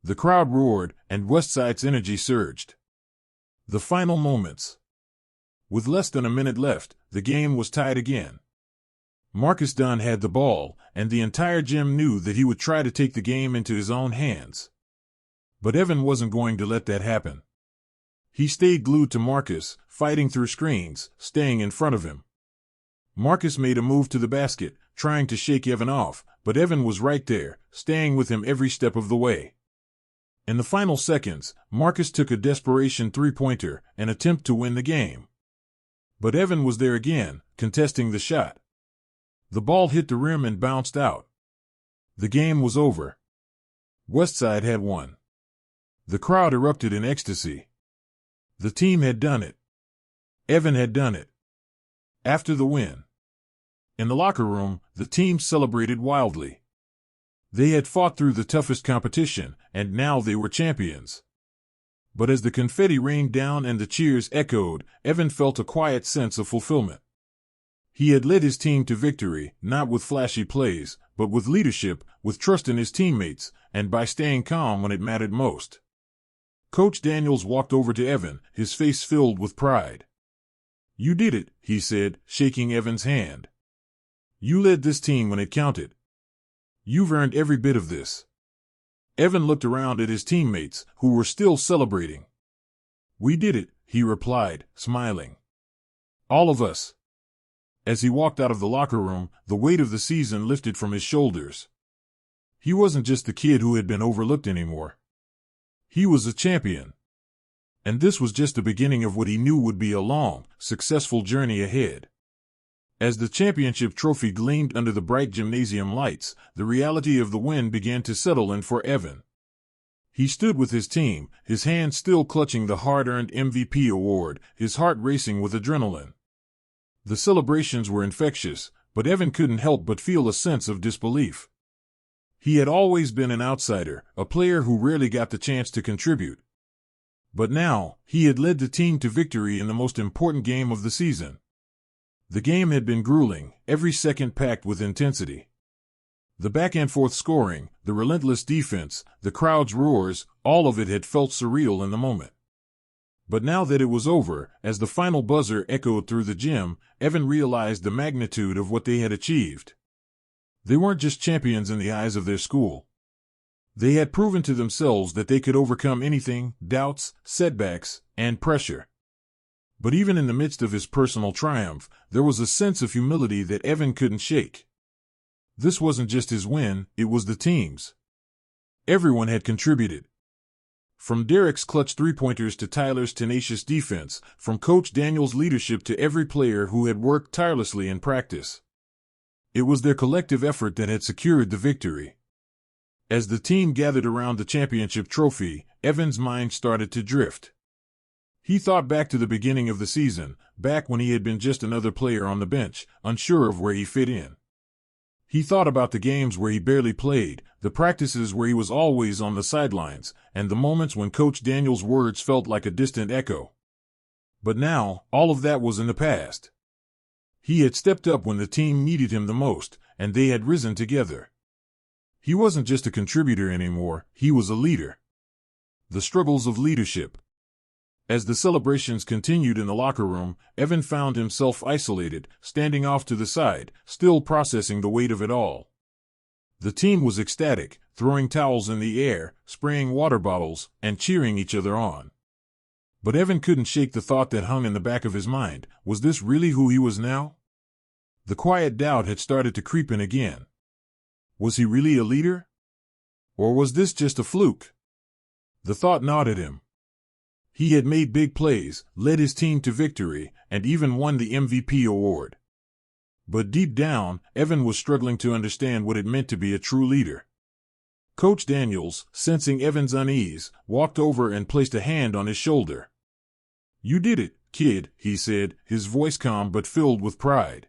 The crowd roared, and Westside's energy surged. The final moments. With less than a minute left, the game was tied again. Marcus Dunn had the ball, and the entire gym knew that he would try to take the game into his own hands. But Evan wasn't going to let that happen. He stayed glued to Marcus, fighting through screens, staying in front of him. Marcus made a move to the basket, trying to shake Evan off, but Evan was right there, staying with him every step of the way. In the final seconds, Marcus took a desperation three-pointer, an attempt to win the game. But Evan was there again, contesting the shot. The ball hit the rim and bounced out. The game was over. Westside had won. The crowd erupted in ecstasy. The team had done it. Evan had done it. After the win. In the locker room, the team celebrated wildly. They had fought through the toughest competition, and now they were champions. But as the confetti rained down and the cheers echoed, Evan felt a quiet sense of fulfillment. He had led his team to victory, not with flashy plays, but with leadership, with trust in his teammates, and by staying calm when it mattered most. Coach Daniels walked over to Evan, his face filled with pride. "You did it," he said, shaking Evan's hand. "You led this team when it counted. You've earned every bit of this." Evan looked around at his teammates, who were still celebrating. "We did it," he replied, smiling. "All of us." As he walked out of the locker room, the weight of the season lifted from his shoulders. He wasn't just the kid who had been overlooked anymore. He was a champion. And this was just the beginning of what he knew would be a long, successful journey ahead. As the championship trophy gleamed under the bright gymnasium lights, the reality of the win began to settle in for Evan. He stood with his team, his hand still clutching the hard-earned MVP award, his heart racing with adrenaline. The celebrations were infectious, but Evan couldn't help but feel a sense of disbelief. He had always been an outsider, a player who rarely got the chance to contribute. But now, he had led the team to victory in the most important game of the season. The game had been grueling, every second packed with intensity. The back-and-forth scoring, the relentless defense, the crowd's roars, all of it had felt surreal in the moment. But now that it was over, as the final buzzer echoed through the gym, Evan realized the magnitude of what they had achieved. They weren't just champions in the eyes of their school. They had proven to themselves that they could overcome anything, doubts, setbacks, and pressure. But even in the midst of his personal triumph, there was a sense of humility that Evan couldn't shake. This wasn't just his win, it was the team's. Everyone had contributed. From Derek's clutch three-pointers to Tyler's tenacious defense, from Coach Daniels' leadership to every player who had worked tirelessly in practice. It was their collective effort that had secured the victory. As the team gathered around the championship trophy, Evan's mind started to drift. He thought back to the beginning of the season, back when he had been just another player on the bench, unsure of where he fit in. He thought about the games where he barely played, the practices where he was always on the sidelines, and the moments when Coach Daniels' words felt like a distant echo. But now, all of that was in the past. He had stepped up when the team needed him the most, and they had risen together. He wasn't just a contributor anymore, he was a leader. The struggles of leadership. As the celebrations continued in the locker room, Evan found himself isolated, standing off to the side, still processing the weight of it all. The team was ecstatic, throwing towels in the air, spraying water bottles, and cheering each other on. But Evan couldn't shake the thought that hung in the back of his mind, was this really who he was now? The quiet doubt had started to creep in again. Was he really a leader? Or was this just a fluke? The thought gnawed at him. He had made big plays, led his team to victory, and even won the MVP award. But deep down, Evan was struggling to understand what it meant to be a true leader. Coach Daniels, sensing Evan's unease, walked over and placed a hand on his shoulder. "You did it, kid," he said, his voice calm but filled with pride.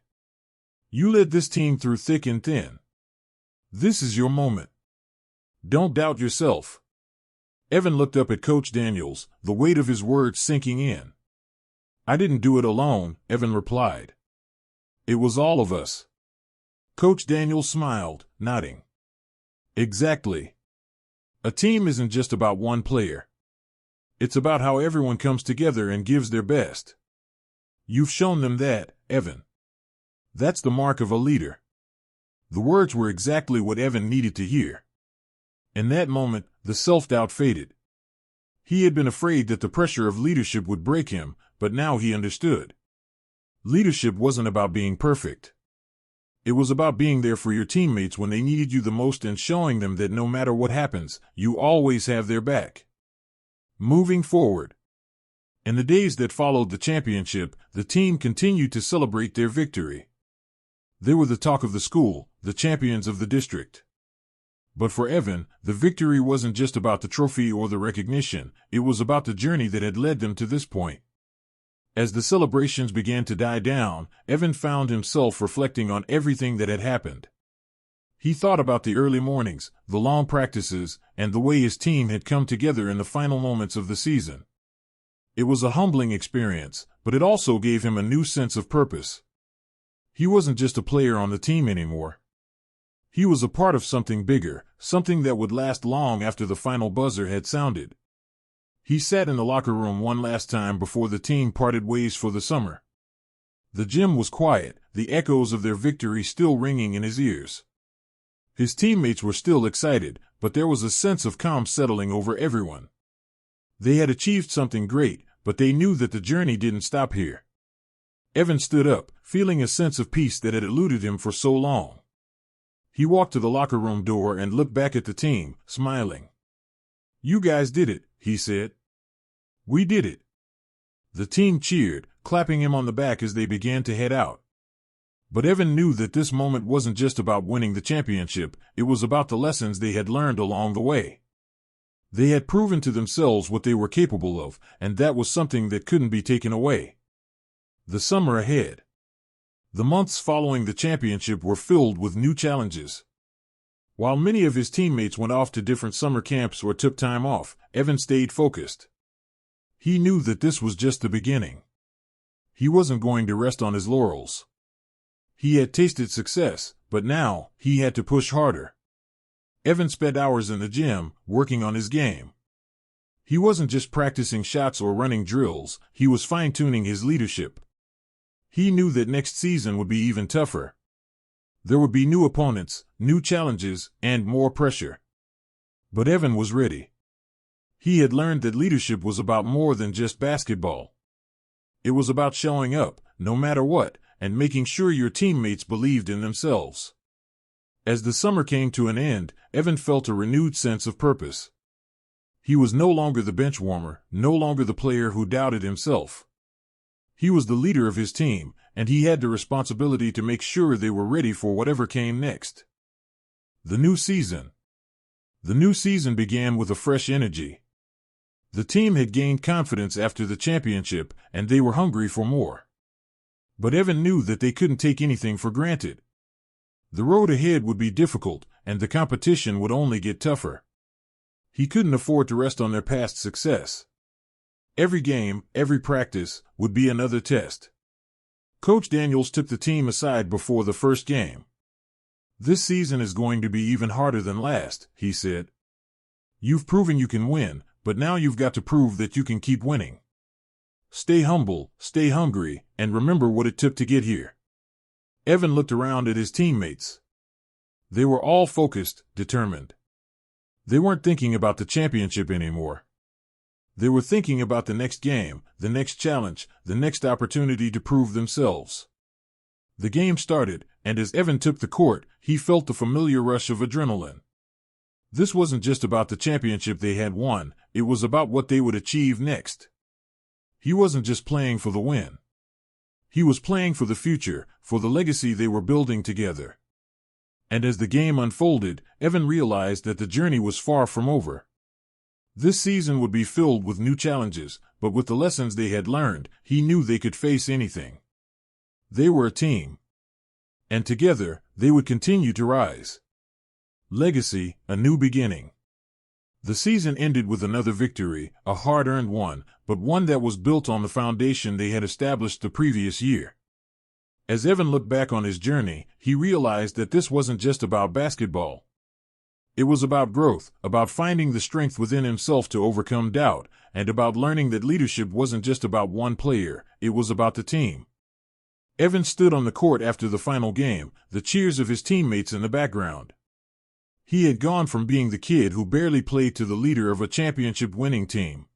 "You led this team through thick and thin. This is your moment. Don't doubt yourself." Evan looked up at Coach Daniels, the weight of his words sinking in. "I didn't do it alone," Evan replied. "It was all of us." Coach Daniels smiled, nodding. "Exactly. A team isn't just about one player. It's about how everyone comes together and gives their best. You've shown them that, Evan. That's the mark of a leader." The words were exactly what Evan needed to hear. In that moment, the self-doubt faded. He had been afraid that the pressure of leadership would break him, but now he understood. Leadership wasn't about being perfect. It was about being there for your teammates when they needed you the most and showing them that no matter what happens, you always have their back. Moving forward. In the days that followed the championship, the team continued to celebrate their victory. They were the talk of the school, the champions of the district. But for Evan, the victory wasn't just about the trophy or the recognition, it was about the journey that had led them to this point. As the celebrations began to die down, Evan found himself reflecting on everything that had happened. He thought about the early mornings, the long practices, and the way his team had come together in the final moments of the season. It was a humbling experience, but it also gave him a new sense of purpose. He wasn't just a player on the team anymore. He was a part of something bigger, something that would last long after the final buzzer had sounded. He sat in the locker room one last time before the team parted ways for the summer. The gym was quiet, the echoes of their victory still ringing in his ears. His teammates were still excited, but there was a sense of calm settling over everyone. They had achieved something great, but they knew that the journey didn't stop here. Evan stood up, feeling a sense of peace that had eluded him for so long. He walked to the locker room door and looked back at the team, smiling. "You guys did it," he said. "We did it." The team cheered, clapping him on the back as they began to head out. But Evan knew that this moment wasn't just about winning the championship, it was about the lessons they had learned along the way. They had proven to themselves what they were capable of, and that was something that couldn't be taken away. The summer ahead. The months following the championship were filled with new challenges. While many of his teammates went off to different summer camps or took time off, Evan stayed focused. He knew that this was just the beginning. He wasn't going to rest on his laurels. He had tasted success, but now he had to push harder. Evan spent hours in the gym, working on his game. He wasn't just practicing shots or running drills, he was fine-tuning his leadership. He knew that next season would be even tougher. There would be new opponents, new challenges, and more pressure. But Evan was ready. He had learned that leadership was about more than just basketball. It was about showing up, no matter what, and making sure your teammates believed in themselves. As the summer came to an end, Evan felt a renewed sense of purpose. He was no longer the bench warmer, no longer the player who doubted himself. He was the leader of his team, and he had the responsibility to make sure they were ready for whatever came next. The new season. The new season began with a fresh energy. The team had gained confidence after the championship, and they were hungry for more. But Evan knew that they couldn't take anything for granted. The road ahead would be difficult, and the competition would only get tougher. He couldn't afford to rest on their past success. Every game, every practice, would be another test. Coach Daniels took the team aside before the first game. "This season is going to be even harder than last," he said. "You've proven you can win, but now you've got to prove that you can keep winning. Stay humble, stay hungry, and remember what it took to get here." Evan looked around at his teammates. They were all focused, determined. They weren't thinking about the championship anymore. They were thinking about the next game, the next challenge, the next opportunity to prove themselves. The game started, and as Evan took the court, he felt the familiar rush of adrenaline. This wasn't just about the championship they had won, it was about what they would achieve next. He wasn't just playing for the win. He was playing for the future, for the legacy they were building together. And as the game unfolded, Evan realized that the journey was far from over. This season would be filled with new challenges, but with the lessons they had learned, he knew they could face anything. They were a team. And together, they would continue to rise. Legacy, a new beginning. The season ended with another victory, a hard-earned one, but one that was built on the foundation they had established the previous year. As Evan looked back on his journey, he realized that this wasn't just about basketball. It was about growth, about finding the strength within himself to overcome doubt, and about learning that leadership wasn't just about one player, it was about the team. Evan stood on the court after the final game, the cheers of his teammates in the background. He had gone from being the kid who barely played to the leader of a championship-winning team.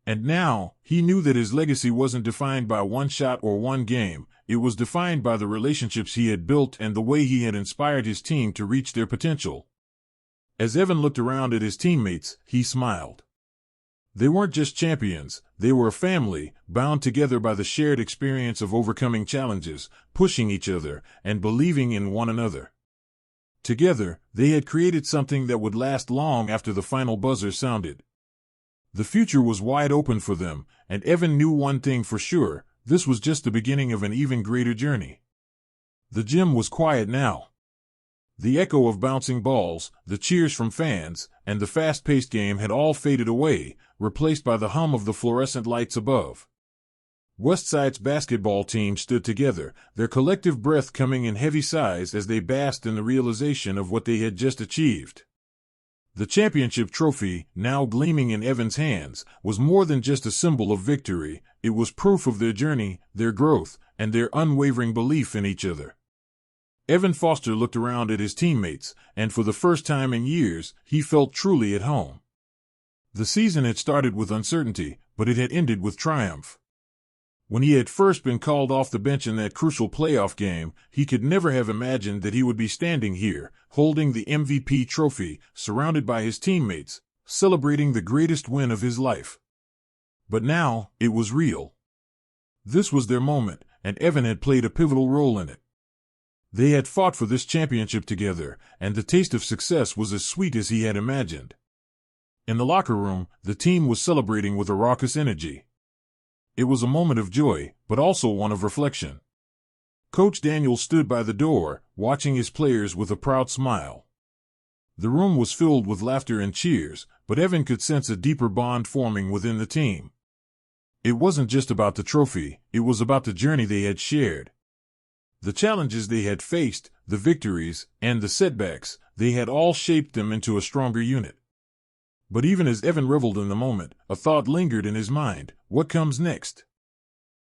And now, he knew that his legacy wasn't defined by one shot or one game, it was defined by the relationships he had built and the way he had inspired his team to reach their potential. As Evan looked around at his teammates, he smiled. They weren't just champions, they were a family, bound together by the shared experience of overcoming challenges, pushing each other, and believing in one another. Together, they had created something that would last long after the final buzzer sounded. The future was wide open for them, and Evan knew one thing for sure, this was just the beginning of an even greater journey. The gym was quiet now. The echo of bouncing balls, the cheers from fans, and the fast-paced game had all faded away, replaced by the hum of the fluorescent lights above. Westside's basketball team stood together, their collective breath coming in heavy sighs as they basked in the realization of what they had just achieved. The championship trophy, now gleaming in Evan's hands, was more than just a symbol of victory. It was proof of their journey, their growth, and their unwavering belief in each other. Evan Foster looked around at his teammates, and for the first time in years, he felt truly at home. The season had started with uncertainty, but it had ended with triumph. When he had first been called off the bench in that crucial playoff game, he could never have imagined that he would be standing here, holding the MVP trophy, surrounded by his teammates, celebrating the greatest win of his life. But now, it was real. This was their moment, and Evan had played a pivotal role in it. They had fought for this championship together, and the taste of success was as sweet as he had imagined. In the locker room, the team was celebrating with a raucous energy. It was a moment of joy, but also one of reflection. Coach Daniels stood by the door, watching his players with a proud smile. The room was filled with laughter and cheers, but Evan could sense a deeper bond forming within the team. It wasn't just about the trophy, it was about the journey they had shared. The challenges they had faced, the victories, and the setbacks, they had all shaped them into a stronger unit. But even as Evan reveled in the moment, a thought lingered in his mind: what comes next?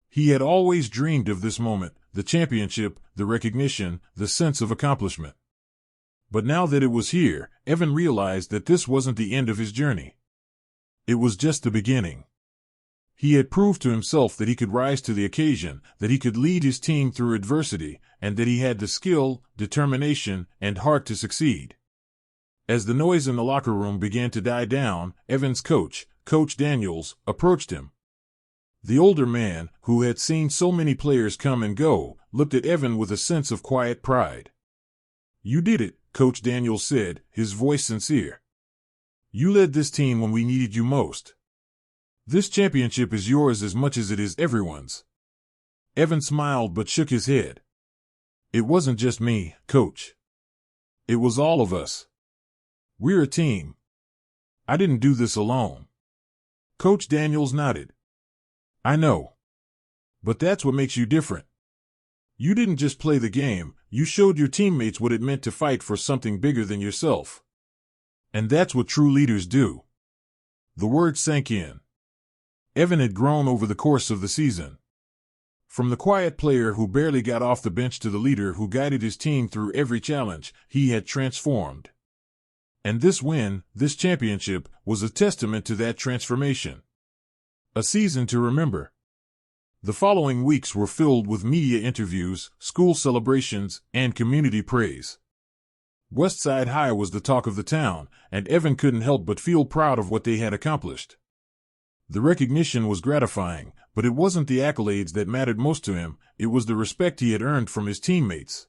He had always dreamed of this moment, the championship, the recognition, the sense of accomplishment. But now that it was here, Evan realized that this wasn't the end of his journey. It was just the beginning. He had proved to himself that he could rise to the occasion, that he could lead his team through adversity, and that he had the skill, determination, and heart to succeed. As the noise in the locker room began to die down, Evan's coach, Coach Daniels, approached him. The older man, who had seen so many players come and go, looked at Evan with a sense of quiet pride. "You did it," Coach Daniels said, his voice sincere. "You led this team when we needed you most. This championship is yours as much as it is everyone's." Evan smiled but shook his head. "It wasn't just me, Coach. It was all of us. We're a team. I didn't do this alone." Coach Daniels nodded. "I know. But that's what makes you different. You didn't just play the game, you showed your teammates what it meant to fight for something bigger than yourself. And that's what true leaders do." The words sank in. Evan had grown over the course of the season. From the quiet player who barely got off the bench to the leader who guided his team through every challenge, he had transformed. And this win, this championship, was a testament to that transformation. A season to remember. The following weeks were filled with media interviews, school celebrations, and community praise. Westside High was the talk of the town, and Evan couldn't help but feel proud of what they had accomplished. The recognition was gratifying, but it wasn't the accolades that mattered most to him, it was the respect he had earned from his teammates.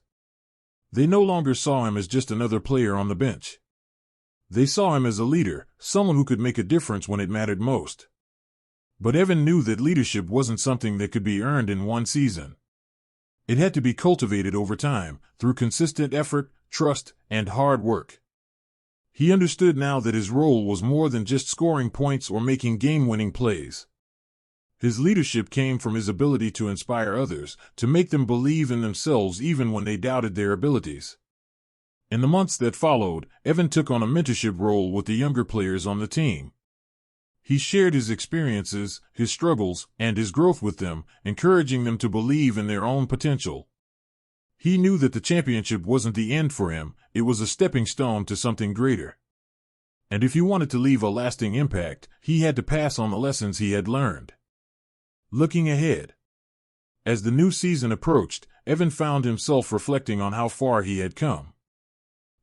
They no longer saw him as just another player on the bench. They saw him as a leader, someone who could make a difference when it mattered most. But Evan knew that leadership wasn't something that could be earned in one season. It had to be cultivated over time, through consistent effort, trust, and hard work. He understood now that his role was more than just scoring points or making game-winning plays. His leadership came from his ability to inspire others, to make them believe in themselves even when they doubted their abilities. In the months that followed, Evan took on a mentorship role with the younger players on the team. He shared his experiences, his struggles, and his growth with them, encouraging them to believe in their own potential. He knew that the championship wasn't the end for him, it was a stepping stone to something greater. And if he wanted to leave a lasting impact, he had to pass on the lessons he had learned. Looking ahead. As the new season approached, Evan found himself reflecting on how far he had come.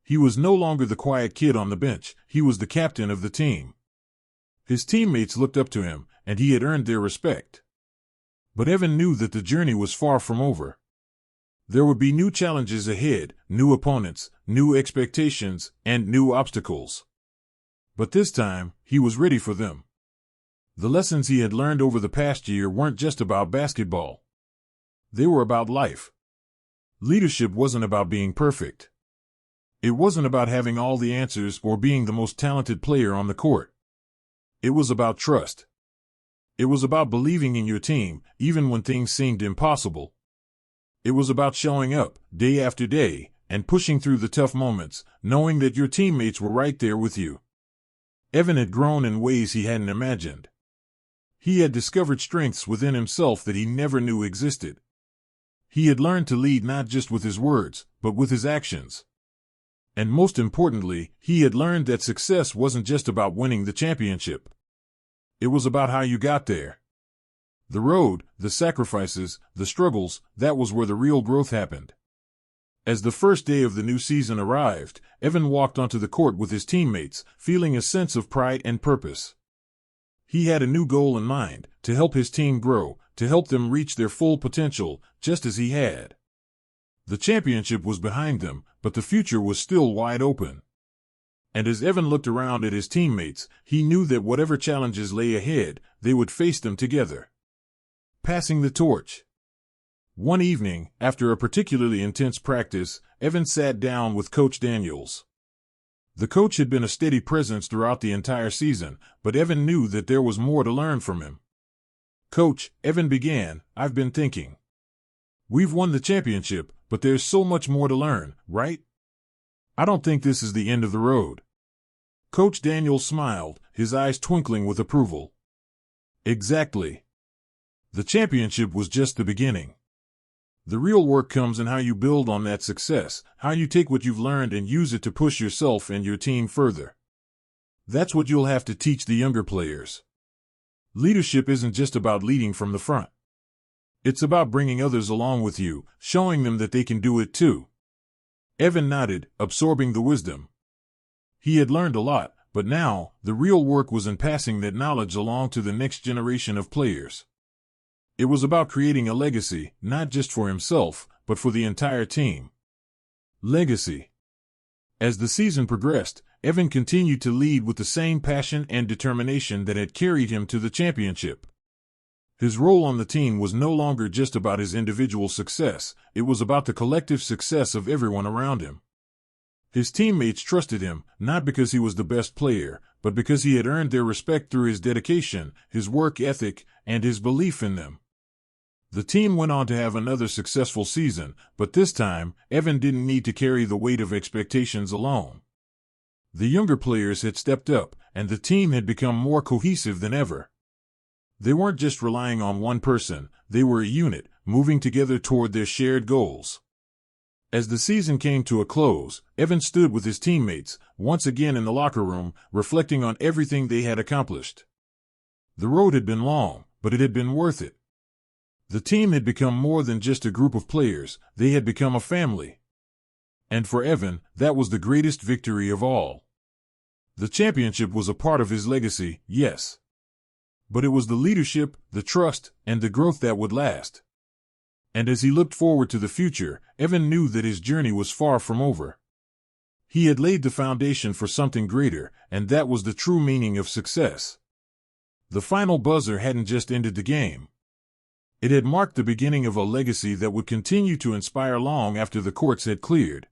He was no longer the quiet kid on the bench, he was the captain of the team. His teammates looked up to him, and he had earned their respect. But Evan knew that the journey was far from over. There would be new challenges ahead, new opponents, new expectations, and new obstacles. But this time, he was ready for them. The lessons he had learned over the past year weren't just about basketball. They were about life. Leadership wasn't about being perfect. It wasn't about having all the answers or being the most talented player on the court. It was about trust. It was about believing in your team, even when things seemed impossible. It was about showing up, day after day, and pushing through the tough moments, knowing that your teammates were right there with you. Evan had grown in ways he hadn't imagined. He had discovered strengths within himself that he never knew existed. He had learned to lead not just with his words, but with his actions. And most importantly, he had learned that success wasn't just about winning the championship. It was about how you got there. The road, the sacrifices, the struggles, that was where the real growth happened. As the first day of the new season arrived, Evan walked onto the court with his teammates, feeling a sense of pride and purpose. He had a new goal in mind, to help his team grow, to help them reach their full potential, just as he had. The championship was behind them, but the future was still wide open. And as Evan looked around at his teammates, he knew that whatever challenges lay ahead, they would face them together. Passing the torch. One evening, after a particularly intense practice, Evan sat down with Coach Daniels. The coach had been a steady presence throughout the entire season, but Evan knew that there was more to learn from him. "Coach," Evan began, "I've been thinking. We've won the championship, but there's so much more to learn, right? I don't think this is the end of the road." Coach Daniels smiled, his eyes twinkling with approval. "Exactly. The championship was just the beginning. The real work comes in how you build on that success, how you take what you've learned and use it to push yourself and your team further. That's what you'll have to teach the younger players. Leadership isn't just about leading from the front. It's about bringing others along with you, showing them that they can do it too." Evan nodded, absorbing the wisdom. He had learned a lot, but now, the real work was in passing that knowledge along to the next generation of players. It was about creating a legacy, not just for himself, but for the entire team. Legacy. As the season progressed, Evan continued to lead with the same passion and determination that had carried him to the championship. His role on the team was no longer just about his individual success, it was about the collective success of everyone around him. His teammates trusted him, not because he was the best player, but because he had earned their respect through his dedication, his work ethic, and his belief in them. The team went on to have another successful season, but this time, Evan didn't need to carry the weight of expectations alone. The younger players had stepped up, and the team had become more cohesive than ever. They weren't just relying on one person, they were a unit, moving together toward their shared goals. As the season came to a close, Evan stood with his teammates, once again in the locker room, reflecting on everything they had accomplished. The road had been long, but it had been worth it. The team had become more than just a group of players, they had become a family. And for Evan, that was the greatest victory of all. The championship was a part of his legacy, yes. But it was the leadership, the trust, and the growth that would last. And as he looked forward to the future, Evan knew that his journey was far from over. He had laid the foundation for something greater, and that was the true meaning of success. The final buzzer hadn't just ended the game. It had marked the beginning of a legacy that would continue to inspire long after the courts had cleared.